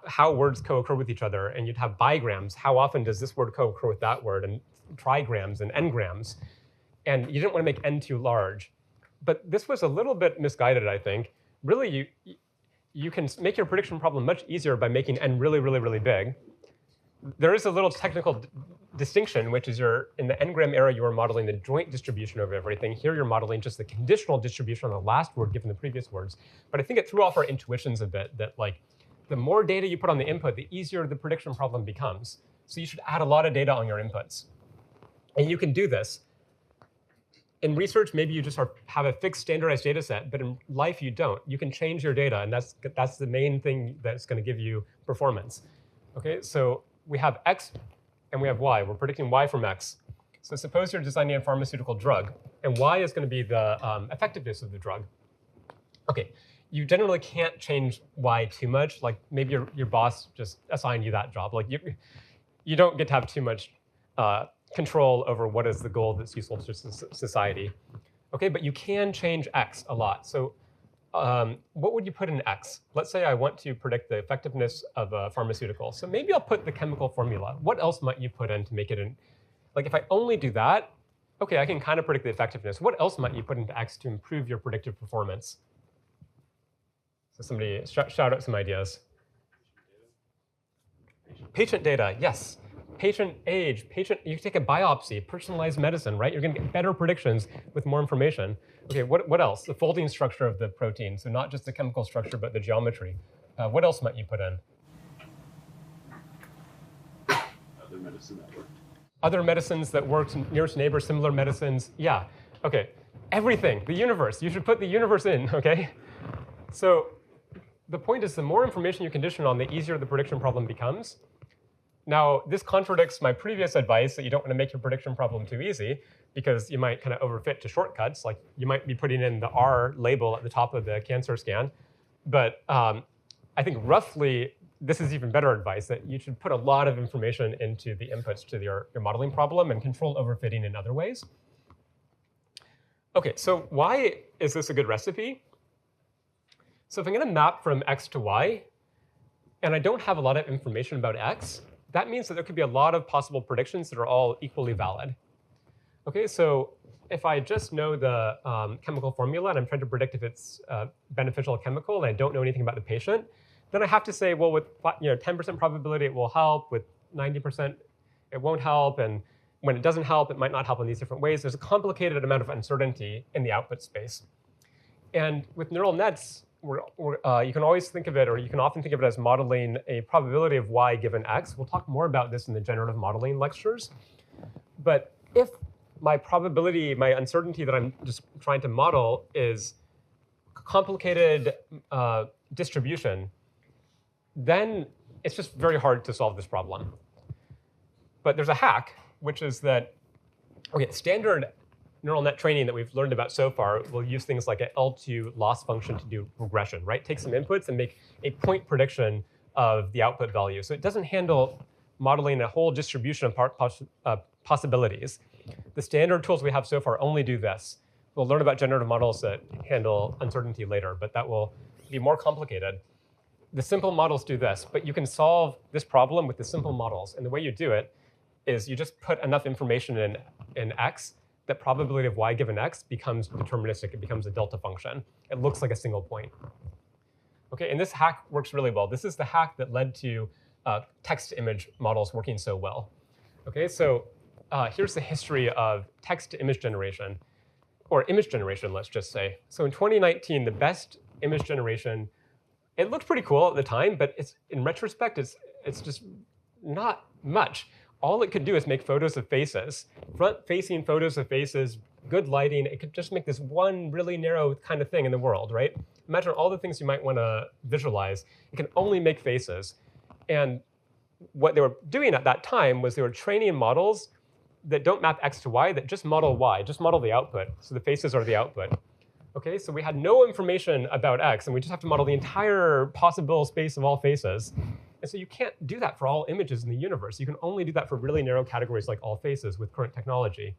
how words co-occur with each other, and you'd have bigrams. How often does this word co-occur with that word, and trigrams and n-grams, and you didn't want to make n too large. But this was a little bit misguided, I think. Really, you can make your prediction problem much easier by making n really, really, really big. There is a little technical distinction, which is in the n-gram era, you are modeling the joint distribution of everything. Here, you're modeling just the conditional distribution on the last word given the previous words. But I think it threw off our intuitions a bit that the more data you put on the input, the easier the prediction problem becomes. So you should add a lot of data on your inputs. And you can do this. In research, maybe you just have a fixed standardized data set, but in life you don't. You can change your data, and that's the main thing that's going to give you performance. Okay, so we have X and we have Y. We're predicting Y from X. So suppose you're designing a pharmaceutical drug, and Y is going to be the effectiveness of the drug. Okay, you generally can't change Y too much. Like maybe your boss just assigned you that job. Like you don't get to have too much control over what is the goal that's useful to society. Okay, but you can change X a lot. So what would you put in X? Let's say I want to predict the effectiveness of a pharmaceutical. So maybe I'll put the chemical formula. What else might you put in to make it in? Like if I only do that, okay, I can kind of predict the effectiveness. What else might you put into X to improve your predictive performance? So somebody shout out some ideas. Patient data, yes. Patient age, you take a biopsy, personalized medicine, right? You're going to get better predictions with more information. Okay, what else? The folding structure of the protein, so not just the chemical structure, but the geometry. What else might you put in? Other medicine that worked. Other medicines that worked, nearest neighbor, similar medicines. Yeah, okay. Everything, the universe. You should put the universe in, okay? So the point is the more information you condition on, the easier the prediction problem becomes. Now, this contradicts my previous advice that you don't want to make your prediction problem too easy because you might kind of overfit to shortcuts. Like you might be putting in the R label at the top of the cancer scan. But I think roughly, this is even better advice, that you should put a lot of information into the inputs to your modeling problem and control overfitting in other ways. OK, so why is this a good recipe? So if I'm going to map from X to Y, and I don't have a lot of information about X, that means that there could be a lot of possible predictions that are all equally valid. OK, so if I just know the chemical formula and I'm trying to predict if it's beneficial chemical and I don't know anything about the patient, then I have to say, well, with 10% probability it will help, with 90% it won't help, and when it doesn't help, it might not help in these different ways. There's a complicated amount of uncertainty in the output space. And with neural nets, you can always think of it, or you can often think of it as modeling a probability of Y given X. We'll talk more about this in the generative modeling lectures. But if my probability, my uncertainty that I'm just trying to model is complicated distribution, then it's just very hard to solve this problem. But there's a hack, which is that, okay, standard neural net training that we've learned about so far will use things like an L2 loss function to do regression, right? Take some inputs and make a point prediction of the output value. So it doesn't handle modeling a whole distribution of possibilities. The standard tools we have so far only do this. We'll learn about generative models that handle uncertainty later, but that will be more complicated. The simple models do this, but you can solve this problem with the simple models. And the way you do it is you just put enough information in X that probability of Y given X becomes deterministic. It becomes a delta function. It looks like a single point. Okay, and this hack works really well. This is the hack that led to text-to-image models working so well. Okay, so here's the history of text-to-image generation, or image generation, let's just say. So in 2019, the best image generation, it looked pretty cool at the time, but in retrospect, it's just not much. All it could do is make photos of faces, front-facing photos of faces, good lighting. It could just make this one really narrow kind of thing in the world, right? Imagine all the things you might want to visualize. It can only make faces. And what they were doing at that time was they were training models that don't map X to Y, that just model Y, just model the output. So the faces are the output. Okay, so we had no information about X, and we just have to model the entire possible space of all faces. And so you can't do that for all images in the universe. You can only do that for really narrow categories like all faces with current technology.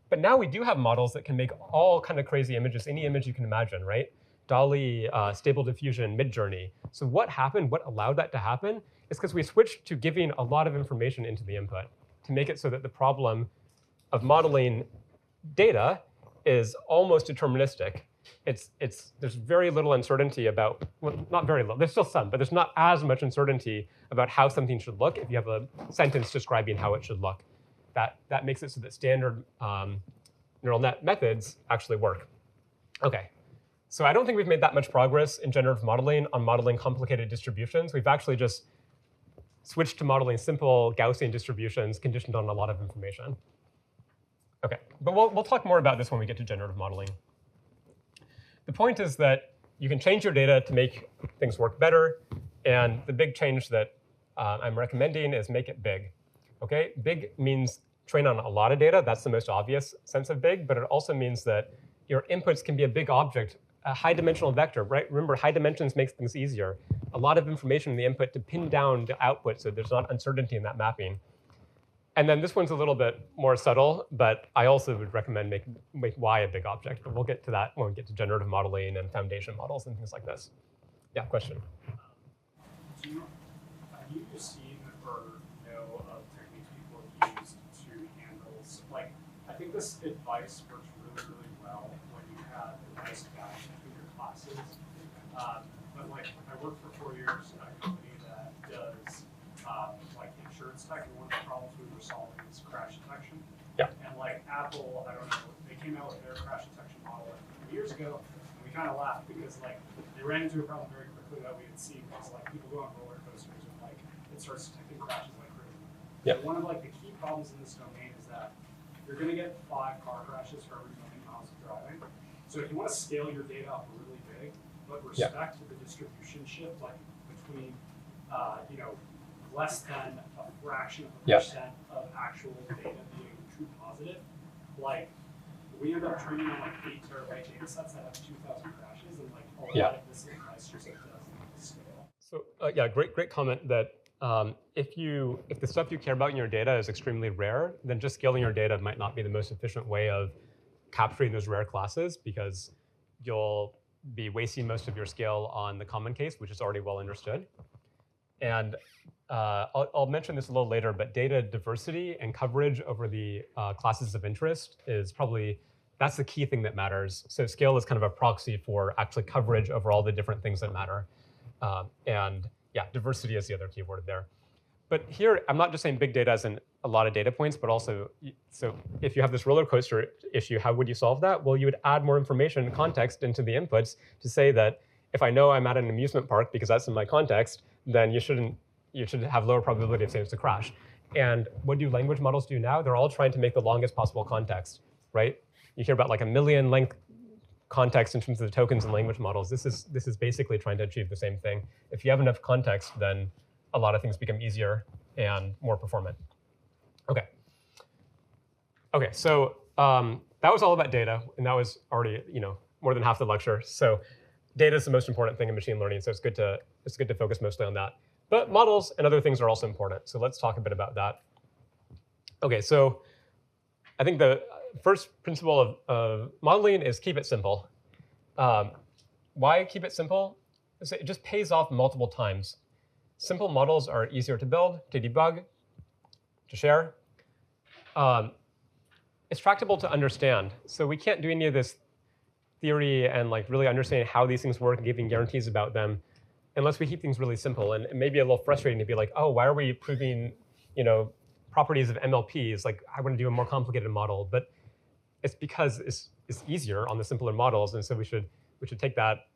But now we do have models that can make all kind of crazy images, any image you can imagine, right? DALL-E, Stable Diffusion, Midjourney. So what happened, what allowed that to happen, is because we switched to giving a lot of information into the input to make it so that the problem of modeling data is almost deterministic. There's very little uncertainty about, well, not very little, there's still some, but there's not as much uncertainty about how something should look if you have a sentence describing how it should look. That makes it so that standard neural net methods actually work. Okay, So I don't think we've made that much progress in generative modeling on modeling complicated distributions. We've actually just switched to modeling simple Gaussian distributions conditioned on a lot of information. OK, but we'll talk more about this when we get to generative modeling. The point is that you can change your data to make things work better. And the big change that I'm recommending is make it big. OK, big means train on a lot of data. That's the most obvious sense of big. But it also means that your inputs can be a big object, a high-dimensional vector, right? Remember, high dimensions makes things easier. A lot of information in the input to pin down the output so there's not uncertainty in that mapping. And then this one's a little bit more subtle, but I also would recommend make Y a big object. But we'll get to that when we get to generative modeling and foundation models and things like this. Yeah, question? Have you seen or know of techniques people have used to handle, like, I think this advice works really, really well when you have advice guide between your classes. But like, I worked for 4 years at a company that does like insurance tech, and one of the problems we were solving is crash detection. Yeah. And like Apple, I don't know, they came out with their crash detection model like 3 years ago, and we kind of laughed because like they ran into a problem very quickly that we had seen was like people go on roller coasters and like it starts detecting crashes like crazy. Yeah. So one of like the key problems in this domain is that you're going to get 5 car crashes for every 1 million miles of driving. So if you want to scale your data up really big, but respect to the distribution shift, like between you know, less than a fraction of a percent of actual data being true positive, like we end up training on like 8 terabyte data sets that have 2,000 crashes, and like a lot of this advice just like doesn't scale. So yeah, great comment that if the stuff you care about in your data is extremely rare, then just scaling your data might not be the most efficient way of capturing those rare classes, because you'll be wasting most of your scale on the common case, which is already well understood. And I'll mention this a little later, but data diversity and coverage over the classes of interest is probably, that's the key thing that matters. So scale is kind of a proxy for actually coverage over all the different things that matter. And yeah, diversity is the other key word there. But here, I'm not just saying big data as in a lot of data points, but also, so if you have this roller coaster issue, how would you solve that? Well, you would add more information and context into the inputs to say that if I know I'm at an amusement park because that's in my context, then you should have lower probability of saying it's a crash. And what do language models do now? They're all trying to make the longest possible context, right? You hear about like 1 million length context in terms of the tokens in language models. This is basically trying to achieve the same thing. If you have enough context, then a lot of things become easier and more performant. OK. OK, so that was all about data, and that was already more than half the lecture. So data is the most important thing in machine learning, so it's good to focus mostly on that. But models and other things are also important, so let's talk a bit about that. OK, so I think the first principle of modeling is keep it simple. Why keep it simple? It just pays off multiple times. Simple models are easier to build, to debug, to share. It's tractable to understand. So we can't do any of this theory and like really understanding how these things work and giving guarantees about them unless we keep things really simple. And it may be a little frustrating to be like, oh, why are we proving properties of MLPs? Like, I want to do a more complicated model. But it's because it's easier on the simpler models. And so we should take that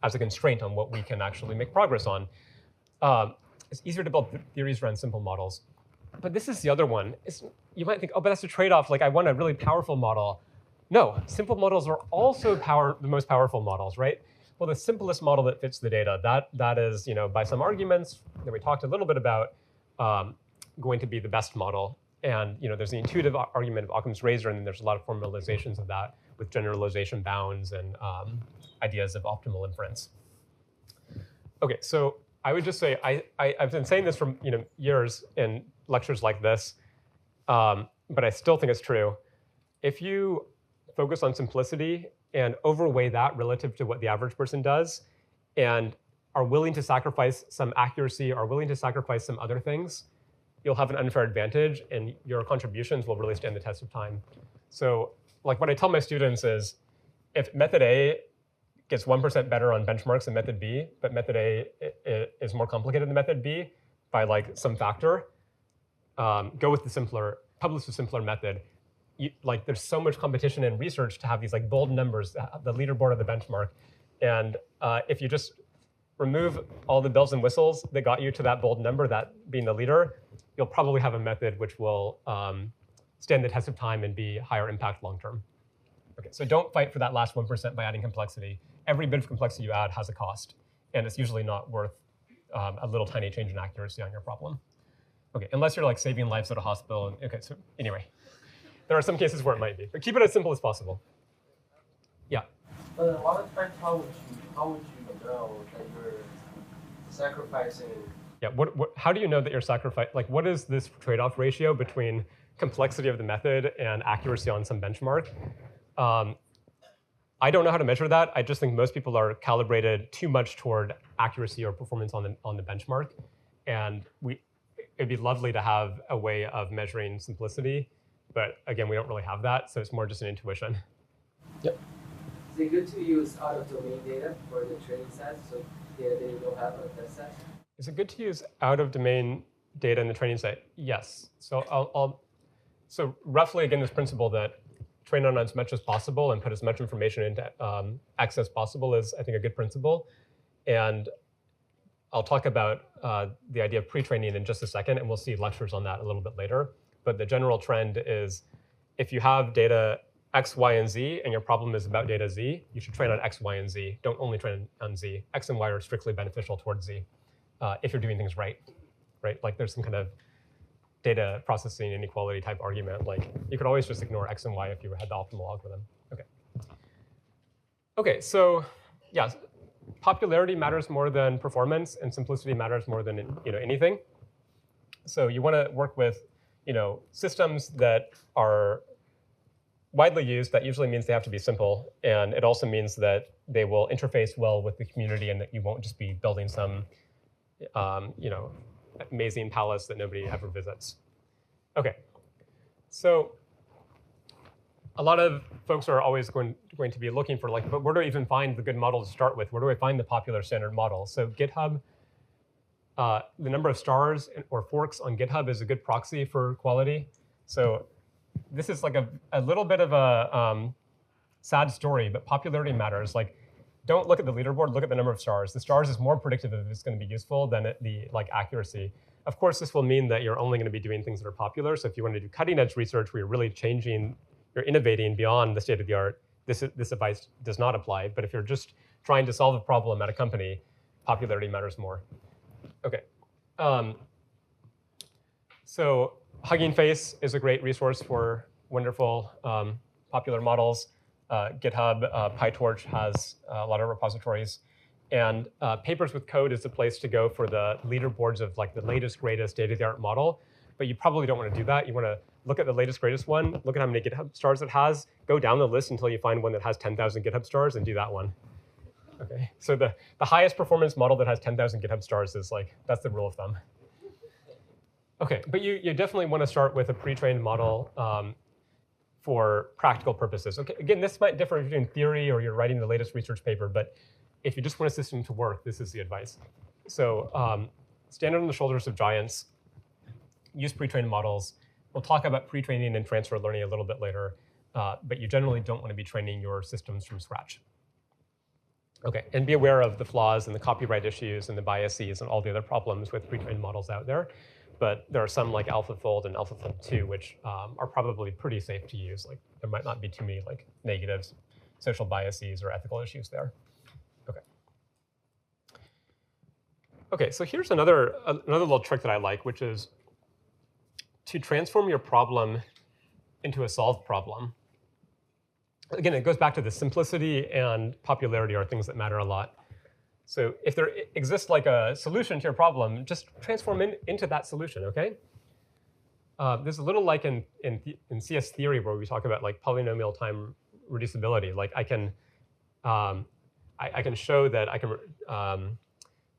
as a constraint on what we can actually make progress on. It's easier to build theories around simple models. But this is the other one. You might think, oh, but that's a trade-off. Like, I want a really powerful model. No, simple models are also the most powerful models, right? Well, the simplest model that fits the data, that is, by some arguments that we talked a little bit about, going to be the best model. And there's the intuitive argument of Occam's razor, and then there's a lot of formalizations of that with generalization bounds and ideas of optimal inference. OK, so I would just say I've been saying this for years in lectures like this, but I still think it's true. If you focus on simplicity and overweigh that relative to what the average person does, and are willing to sacrifice some accuracy, are willing to sacrifice some other things, you'll have an unfair advantage, and your contributions will really stand the test of time. So like what I tell my students is, if method A gets 1% better on benchmarks than method B, but method A is more complicated than method B by like some factor, go with the simpler, publish the simpler method. like there's so much competition in research to have these like bold numbers, the leaderboard of the benchmark. And if you just remove all the bells and whistles that got you to that bold number, that being the leader, you'll probably have a method which will stand the test of time and be higher impact long term. Okay, so don't fight for that last 1% by adding complexity. Every bit of complexity you add has a cost, and it's usually not worth a little tiny change in accuracy on your problem. Okay, unless you're like saving lives at a hospital. And, okay, so anyway, there are some cases where it might be, but keep it as simple as possible. Yeah. But a lot of times, how would you know that you're sacrificing? Yeah. How do you know that you're sacrificing? Like, what is this trade-off ratio between complexity of the method and accuracy on some benchmark? I don't know how to measure that. I just think most people are calibrated too much toward accuracy or performance on the benchmark, and it'd be lovely to have a way of measuring simplicity, but again, we don't really have that, so it's more just an intuition. Yep. Is it good to use out-of-domain data for the training set, so data that you don't have on a test set? Is it good to use out-of-domain data in the training set? Yes. So so roughly, again, this principle that train on as much as possible and put as much information into X as possible is, I think, a good principle. And I'll talk about the idea of pre-training in just a second, and we'll see lectures on that a little bit later. But the general trend is if you have data X, Y, and Z, and your problem is about data Z, you should train on X, Y, and Z. Don't only train on Z. X and Y are strictly beneficial towards Z if you're doing things right? Like there's some kind of data processing inequality type argument. Like you could always just ignore X and Y if you had the optimal algorithm. Okay, so yeah, popularity matters more than performance, and simplicity matters more than anything. So you want to work with systems that are widely used. That usually means they have to be simple, and it also means that they will interface well with the community, and that you won't just be building some amazing palace that nobody ever visits. Okay, so a lot of folks are always going to be looking for but where do I even find the good model to start with? Where do I find the popular standard model? So GitHub, the number of stars or forks on GitHub is a good proxy for quality. So this is like a little bit of a sad story, but popularity matters. Like, don't look at the leaderboard, look at the number of stars. The stars is more predictive if it's going to be useful than the accuracy. Of course, this will mean that you're only going to be doing things that are popular. So if you want to do cutting edge research where you're really you're innovating beyond the state of the art, this advice does not apply. But if you're just trying to solve a problem at a company, popularity matters more. Okay. So Hugging Face is a great resource for wonderful popular models. GitHub, PyTorch has a lot of repositories. And Papers with Code is the place to go for the leaderboards of the latest, greatest state-of-the-art model. But you probably don't want to do that. You want to look at the latest, greatest one, look at how many GitHub stars it has, go down the list until you find one that has 10,000 GitHub stars, and do that one. Okay, so the highest performance model that has 10,000 GitHub stars is that's the rule of thumb. Okay, but you definitely want to start with a pre-trained model for practical purposes. Okay, again, this might differ if you're doing theory or you're writing the latest research paper, but if you just want a system to work, this is the advice. So stand on the shoulders of giants, use pre-trained models. We'll talk about pre-training and transfer learning a little bit later, but you generally don't want to be training your systems from scratch. Okay, and be aware of the flaws and the copyright issues and the biases and all the other problems with pre-trained models out there. But there are some like AlphaFold and AlphaFold 2, which are probably pretty safe to use. There might not be too many negatives, social biases, or ethical issues there. Okay. Okay, so here's another little trick that I like, which is to transform your problem into a solved problem. Again, it goes back to the simplicity and popularity are things that matter a lot. So if there exists a solution to your problem, just transform into that solution, okay? There's a little in CS theory where we talk about polynomial time reducibility. I can show that I can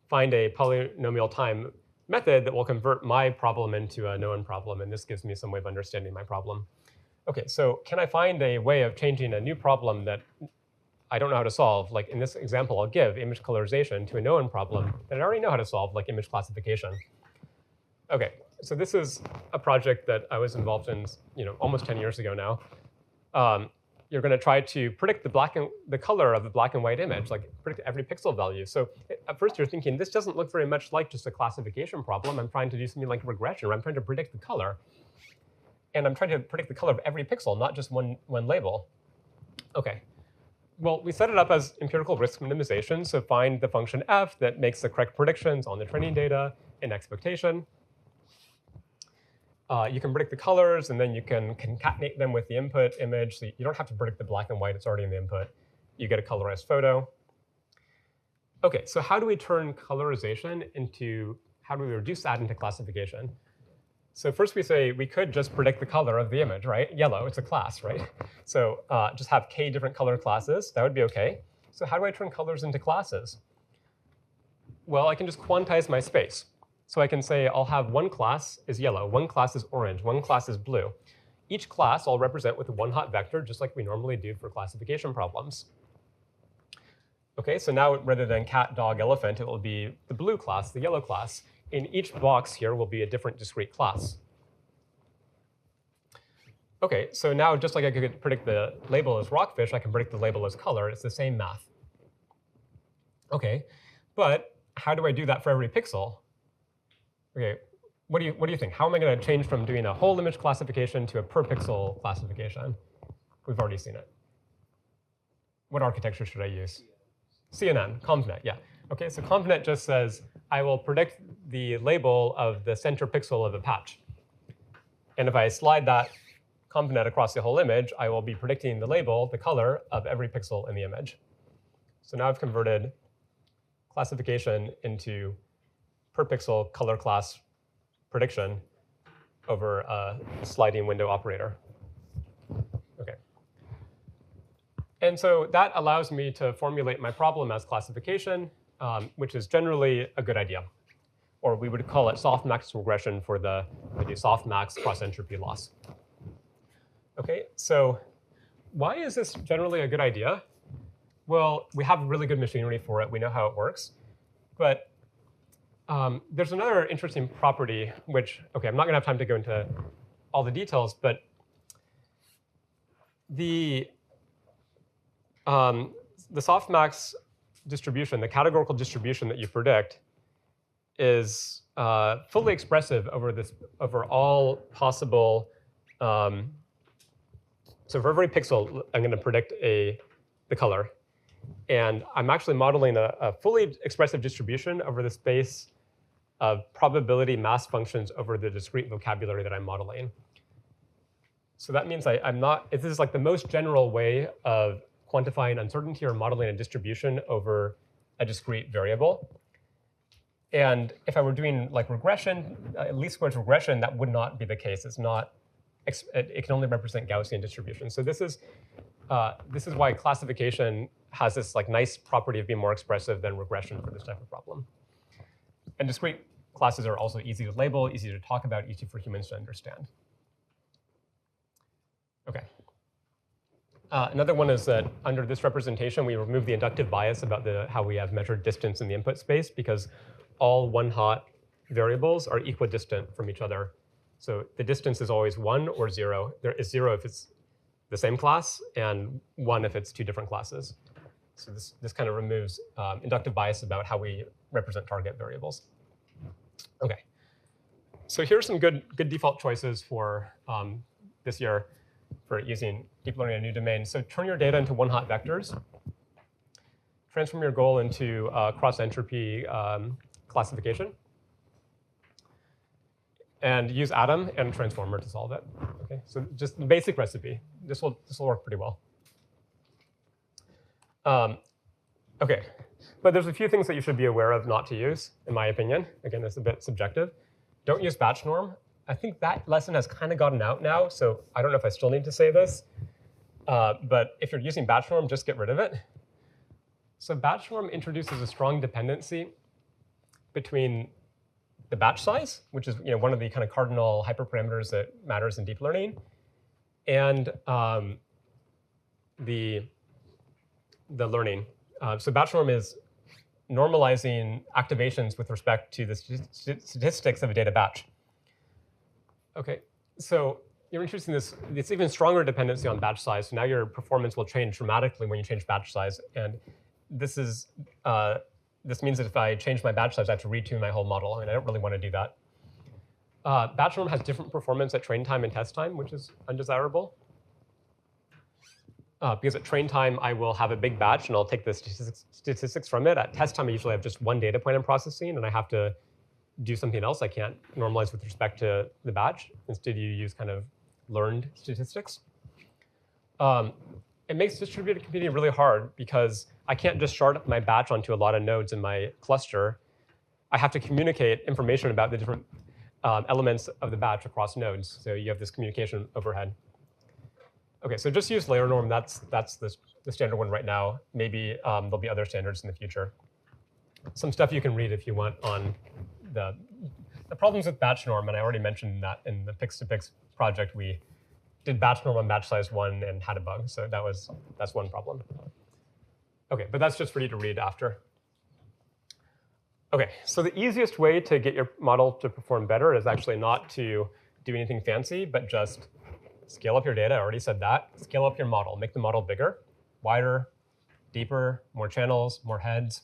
find a polynomial time method that will convert my problem into a known problem, and this gives me some way of understanding my problem. Okay, so can I find a way of changing a new problem that I don't know how to solve? In this example, I'll give image colorization to a known problem that I already know how to solve, like image classification. Okay, so this is a project that I was involved in, almost 10 years ago now, you're going to try to predict the color of the black and white image, like predict every pixel value. So at first you're thinking, this doesn't look very much like just a classification problem. I'm trying to do something like regression, where I'm trying to predict the color. And I'm trying to predict the color of every pixel, not just one label. OK. Well, we set it up as empirical risk minimization. So find the function f that makes the correct predictions on the training data in expectation. You can predict the colors, and then you can concatenate them with the input image. So you don't have to predict the black and white. It's already in the input. You get a colorized photo. OK, so how do we turn colorization into, how do we reduce that into classification? So first we say we could just predict the color of the image, right? Yellow, it's a class, right? So just have k different color classes. That would be OK. So how do I turn colors into classes? Well, I can just quantize my space. So I can say I'll have one class is yellow, one class is orange, one class is blue. Each class I'll represent with a one-hot vector, just like we normally do for classification problems. OK, so now rather than cat, dog, elephant, it will be the blue class, the yellow class. In each box here will be a different discrete class. OK, so now just like I could predict the label as rockfish, I can predict the label as color. It's the same math. OK, but how do I do that for every pixel? OK, what do you think? How am I going to change from doing a whole image classification to a per pixel classification? We've already seen it. What architecture should I use? CNN, ConvNet, yeah. OK, so ConvNet just says, I will predict the label of the center pixel of a patch. And if I slide that ConvNet across the whole image, I will be predicting the label, the color, of every pixel in the image. So now I've converted classification into per pixel color class prediction over a sliding window operator. OK. And so that allows me to formulate my problem as classification, which is generally a good idea. Or we would call it softmax regression for the softmax cross-entropy loss. OK, so why is this generally a good idea? Well, we have really good machinery for it. We know how it works. But there's another interesting property, which, OK, I'm not going to have time to go into all the details, but the softmax distribution, the categorical distribution that you predict, is fully expressive over all possible. So for every pixel, I'm going to predict the color. And I'm actually modeling a fully expressive distribution over the space of probability mass functions over the discrete vocabulary that I'm modeling. So that means this is like the most general way of quantifying uncertainty or modeling a distribution over a discrete variable. And if I were doing like regression, least squares regression, that would not be the case. It's not. It can only represent Gaussian distributions. So this is why classification has this like nice property of being more expressive than regression for this type of problem. And discrete classes are also easy to label, easy to talk about, easy for humans to understand. OK. Another one is that under this representation, we remove the inductive bias about how we have measured distance in the input space, because all one-hot variables are equidistant from each other. So the distance is always 1 or 0. There is 0 if it's the same class, and 1 if it's two different classes. So this kind of removes inductive bias about how we represent target variables. OK. So here's some good default choices for this year for using deep learning in a new domain. So turn your data into one-hot vectors. Transform your goal into cross-entropy classification. And use Atom and Transformer to solve it. OK, so just the basic recipe. This will work pretty well. OK, but there's a few things that you should be aware of not to use, in my opinion. Again, it's a bit subjective. Don't use batch norm. I think that lesson has kind of gotten out now, so I don't know if I still need to say this. But if you're using batch norm, just get rid of it. So batch norm introduces a strong dependency between the batch size, which is one of the kind of cardinal hyperparameters that matters in deep learning, and the learning. So batch norm is normalizing activations with respect to the statistics of a data batch. Okay, so you're introducing this even stronger dependency on batch size. So now your performance will change dramatically when you change batch size. And this means that if I change my batch size, I have to retune my whole model, and I don't really want to do that. Batch norm has different performance at train time and test time, which is undesirable. Because at train time, I will have a big batch, and I'll take the statistics from it. At test time, I usually have just one data point I'm processing, and I have to do something else. I can't normalize with respect to the batch. Instead, you use kind of learned statistics. It makes distributed computing really hard because I can't just shard up my batch onto a lot of nodes in my cluster. I have to communicate information about the different elements of the batch across nodes. So you have this communication overhead. OK, so just use layer norm. That's the standard one right now. Maybe there'll be other standards in the future. Some stuff you can read if you want on the problems with batch norm. And I already mentioned that in the Pix2Pix project, we did batch norm on batch size 1 and had a bug. So that's one problem. OK, but that's just for you to read after. OK, so the easiest way to get your model to perform better is actually not to do anything fancy, but just scale up your data. I already said that. Scale up your model. Make the model bigger, wider, deeper, more channels, more heads,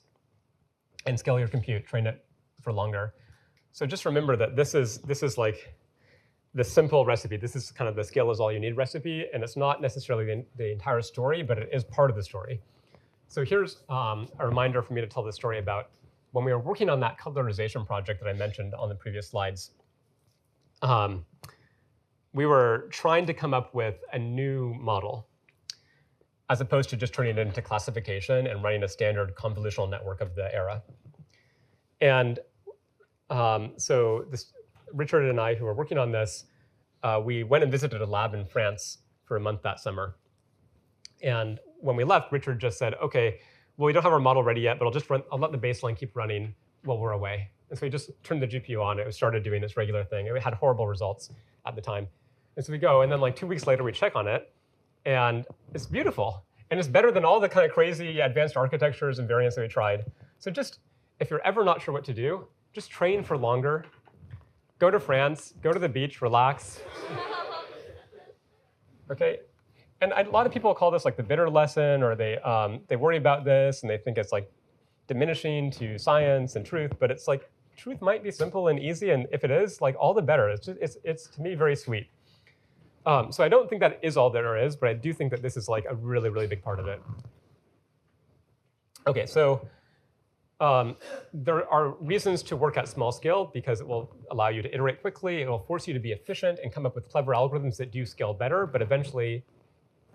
and scale your compute. Train it for longer. So just remember that this is like the simple recipe. This is kind of the scale is all you need recipe, and it's not necessarily the entire story, but it is part of the story. So here's a reminder for me to tell this story about when we were working on that colorization project that I mentioned on the previous slides. We were trying to come up with a new model, as opposed to just turning it into classification and running a standard convolutional network of the era. And so Richard and I, who were working on this, we went and visited a lab in France for a month that summer. And when we left, Richard just said, OK, well, we don't have our model ready yet, but I'll let the baseline keep running while we're away. And so we just turned the GPU on. It started doing this regular thing. It had horrible results at the time. And so we go, and then like 2 weeks later, we check on it, and it's beautiful. And it's better than all the kind of crazy advanced architectures and variants that we tried. So just, if you're ever not sure what to do, just train for longer. Go to France, go to the beach, relax. OK? And a lot of people call this like the bitter lesson, or they worry about this, and they think it's like diminishing to science and truth. But it's like truth might be simple and easy, and if it is, like all the better. It's to me very sweet. So I don't think that is all there is, but I do think that this is like a really, really big part of it. OK, so there are reasons to work at small scale because it will allow you to iterate quickly. It will force you to be efficient and come up with clever algorithms that do scale better. But eventually,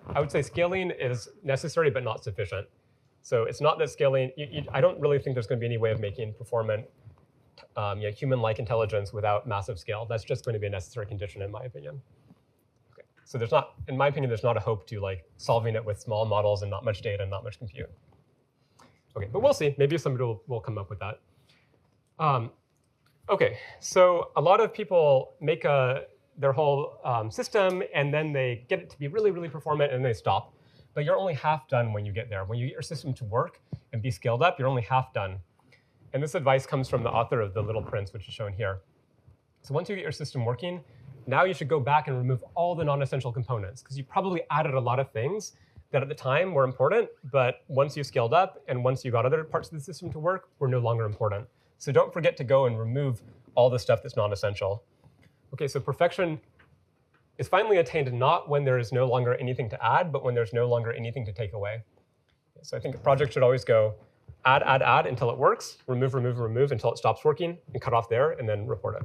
I would say scaling is necessary but not sufficient. So it's not that scaling. I don't really think there's going to be any way of making performant, human-like intelligence without massive scale. That's just going to be a necessary condition, in my opinion. Okay. So there's not, in my opinion, there's not a hope to like solving it with small models and not much data and not much compute. OK, but we'll see. Maybe somebody will come up with that. OK, so a lot of people make their whole system, and then they get it to be really, really performant, and they stop. But you're only half done when you get there. When you get your system to work and be scaled up, you're only half done. And this advice comes from the author of The Little Prince, which is shown here. So once you get your system working, now you should go back and remove all the non-essential components, because you probably added a lot of things that at the time were important, but once you scaled up and once you got other parts of the system to work, were no longer important. So don't forget to go and remove all the stuff that's non-essential. OK, so perfection is finally attained not when there is no longer anything to add, but when there's no longer anything to take away. So I think a project should always go add, add, add until it works, remove, remove, remove until it stops working, and cut off there, and then report it.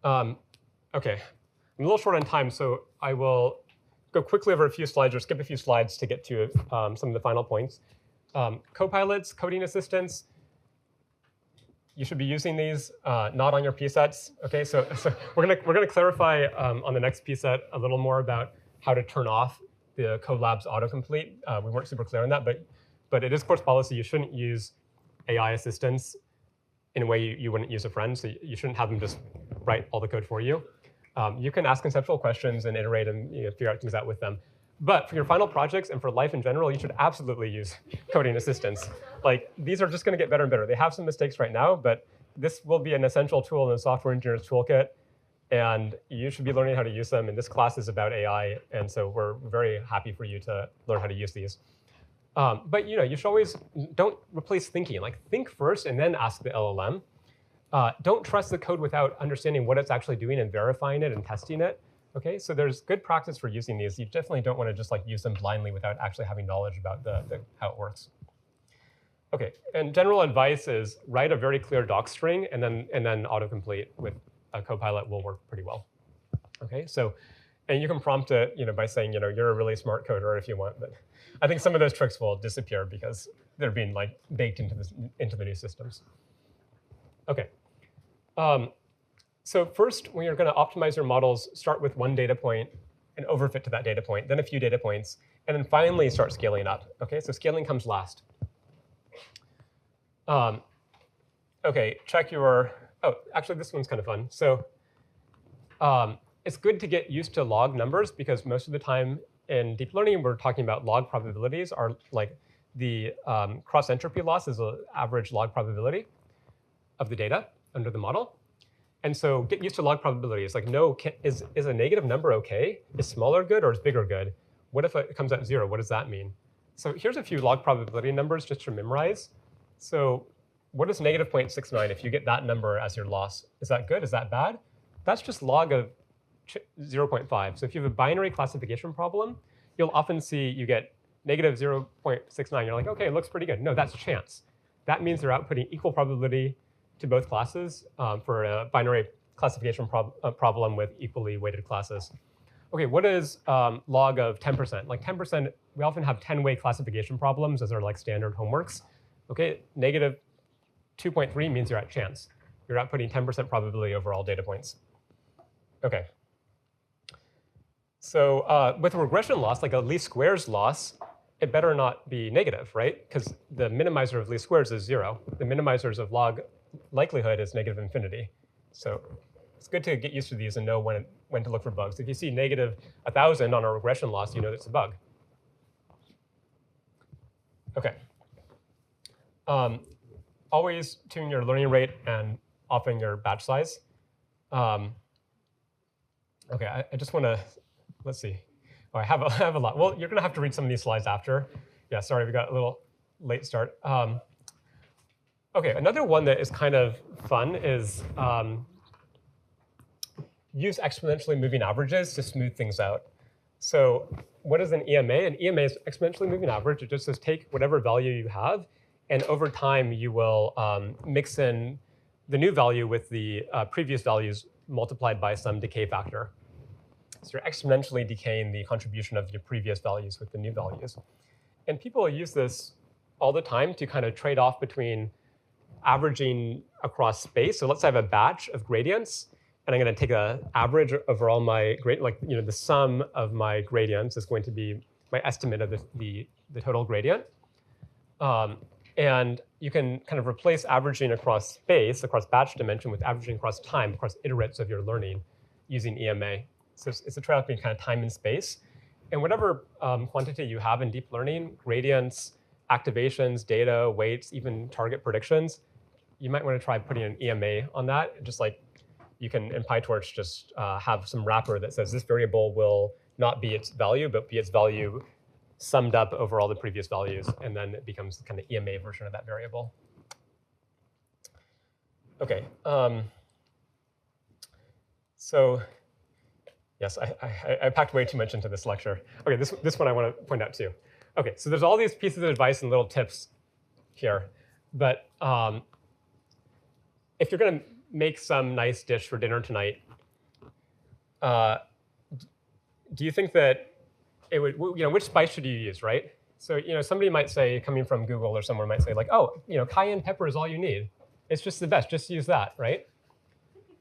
OK, I'm a little short on time, so I will go quickly over a few slides or skip a few slides to get to some of the final points. Copilots, coding assistants. You should be using these, not on your psets. OK, so we're gonna clarify on the next pset a little more about how to turn off the Colab's autocomplete. We weren't super clear on that, but it is course policy. You shouldn't use AI assistants in a way you wouldn't use a friend. So you shouldn't have them just write all the code for you. You can ask conceptual questions and iterate and figure out things out with them. But for your final projects and for life in general, you should absolutely use coding assistants. Like, these are just going to get better and better. They have some mistakes right now, but this will be an essential tool in the software engineer's toolkit, and you should be learning how to use them. And this class is about AI, and so we're very happy for you to learn how to use these. But you should always don't replace thinking. Like think first and then ask the LLM. Don't trust the code without understanding what it's actually doing and verifying it and testing it. Okay, so there's good practice for using these. You definitely don't want to just like use them blindly without actually having knowledge about how it works. Okay, and general advice is write a very clear doc string and then autocomplete with a Copilot will work pretty well. Okay, so and you can prompt it by saying you're a really smart coder if you want, but I think some of those tricks will disappear because they're being like baked into the new systems. Okay. So first, when you're going to optimize your models, start with one data point and overfit to that data point, then a few data points, and then finally start scaling up. Okay, so scaling comes last. Okay, check your, oh, actually this one's kind of fun. So it's good to get used to log numbers because most of the time in deep learning, we're talking about log probabilities are like the cross entropy loss is an average log probability of the data under the model. And so get used to log probabilities. Like, no, is a negative number OK? Is smaller good or is bigger good? What if it comes out 0? What does that mean? So here's a few log probability numbers just to memorize. So what is negative 0.69 if you get that number as your loss? Is that good? Is that bad? That's just log of 0.5. So if you have a binary classification problem, you'll often see you get negative 0.69. You're like, OK, it looks pretty good. No, that's chance. That means they're outputting equal probability to both classes for a binary classification problem with equally weighted classes. OK, what is log of 10%? Like 10%, we often have 10-way classification problems as our like standard homeworks. OK, negative 2.3 means you're at chance. You're outputting 10% probability over all data points. OK. So with regression loss, like a least squares loss, it better not be negative, right? Because the minimizer of least squares is 0. The minimizers of log likelihood is negative infinity. So it's good to get used to these and know when to look for bugs. If you see negative 1,000 on a regression loss, you know it's a bug. OK. Always tune your learning rate and often your batch size. OK, I just want to, let's see. Oh, I have a lot. Well, you're going to have to read some of these slides after. Yeah, sorry, we got a little late start. OK, another one that is kind of fun is use exponentially moving averages to smooth things out. So what is an EMA? An EMA is exponentially moving average. It just says take whatever value you have, and over time you will mix in the new value with the previous values multiplied by some decay factor. So you're exponentially decaying the contribution of your previous values with the new values. And people use this all the time to kind of trade off between averaging across space. So let's say I have a batch of gradients, and I'm going to take an average over all my the sum of my gradients is going to be my estimate of the total gradient. And you can kind of replace averaging across space, across batch dimension, with averaging across time, across iterates of your learning using EMA. So it's a trade-off between kind of time and space. And whatever quantity you have in deep learning, gradients, activations, data, weights, even target predictions, you might want to try putting an EMA on that. Just like you can, in PyTorch, just have some wrapper that says this variable will not be its value, but be its value summed up over all the previous values. And then it becomes the kind of EMA version of that variable. OK. So yes, I packed way too much into this lecture. OK, this one I want to point out too. OK, so there's all these pieces of advice and little tips here. But if you're going to make some nice dish for dinner tonight, do you think that it would, which spice should you use, right? So, somebody might say, coming from Google or someone might say, like, oh, cayenne pepper is all you need. It's just the best. Just use that, right?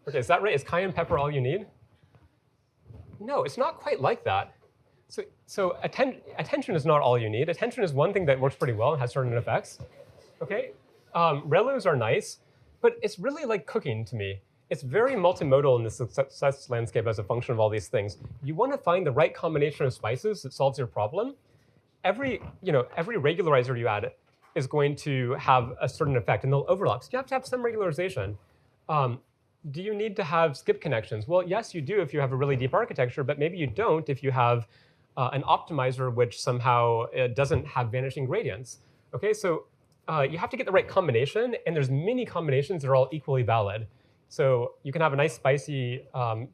OK, is that right? Is cayenne pepper all you need? No, it's not quite like that. So attention is not all you need. Attention is one thing that works pretty well and has certain effects. OK, ReLUs are nice, but it's really like cooking to me. It's very multimodal in the success landscape as a function of all these things. You want to find the right combination of spices that solves your problem. Every regularizer you add is going to have a certain effect, and they'll overlap. So you have to have some regularization. Do you need to have skip connections? Well, yes, you do if you have a really deep architecture, but maybe you don't if you have an optimizer which somehow doesn't have vanishing gradients. Okay, so you have to get the right combination, and there's many combinations that are all equally valid. So you can have a nice spicy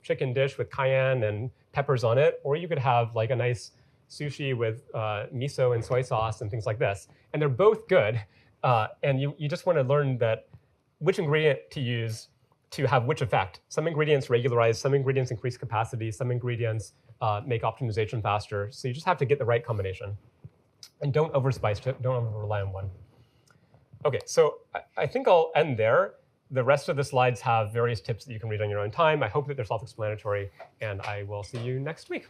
chicken dish with cayenne and peppers on it, or you could have like a nice sushi with miso and soy sauce and things like this. And they're both good, and you just want to learn that which ingredient to use to have which effect. Some ingredients regularize, some ingredients increase capacity, some ingredients make optimization faster. So you just have to get the right combination. And don't overspice it, don't over-rely on one. OK, so I think I'll end there. The rest of the slides have various tips that you can read on your own time. I hope that they're self-explanatory, and I will see you next week.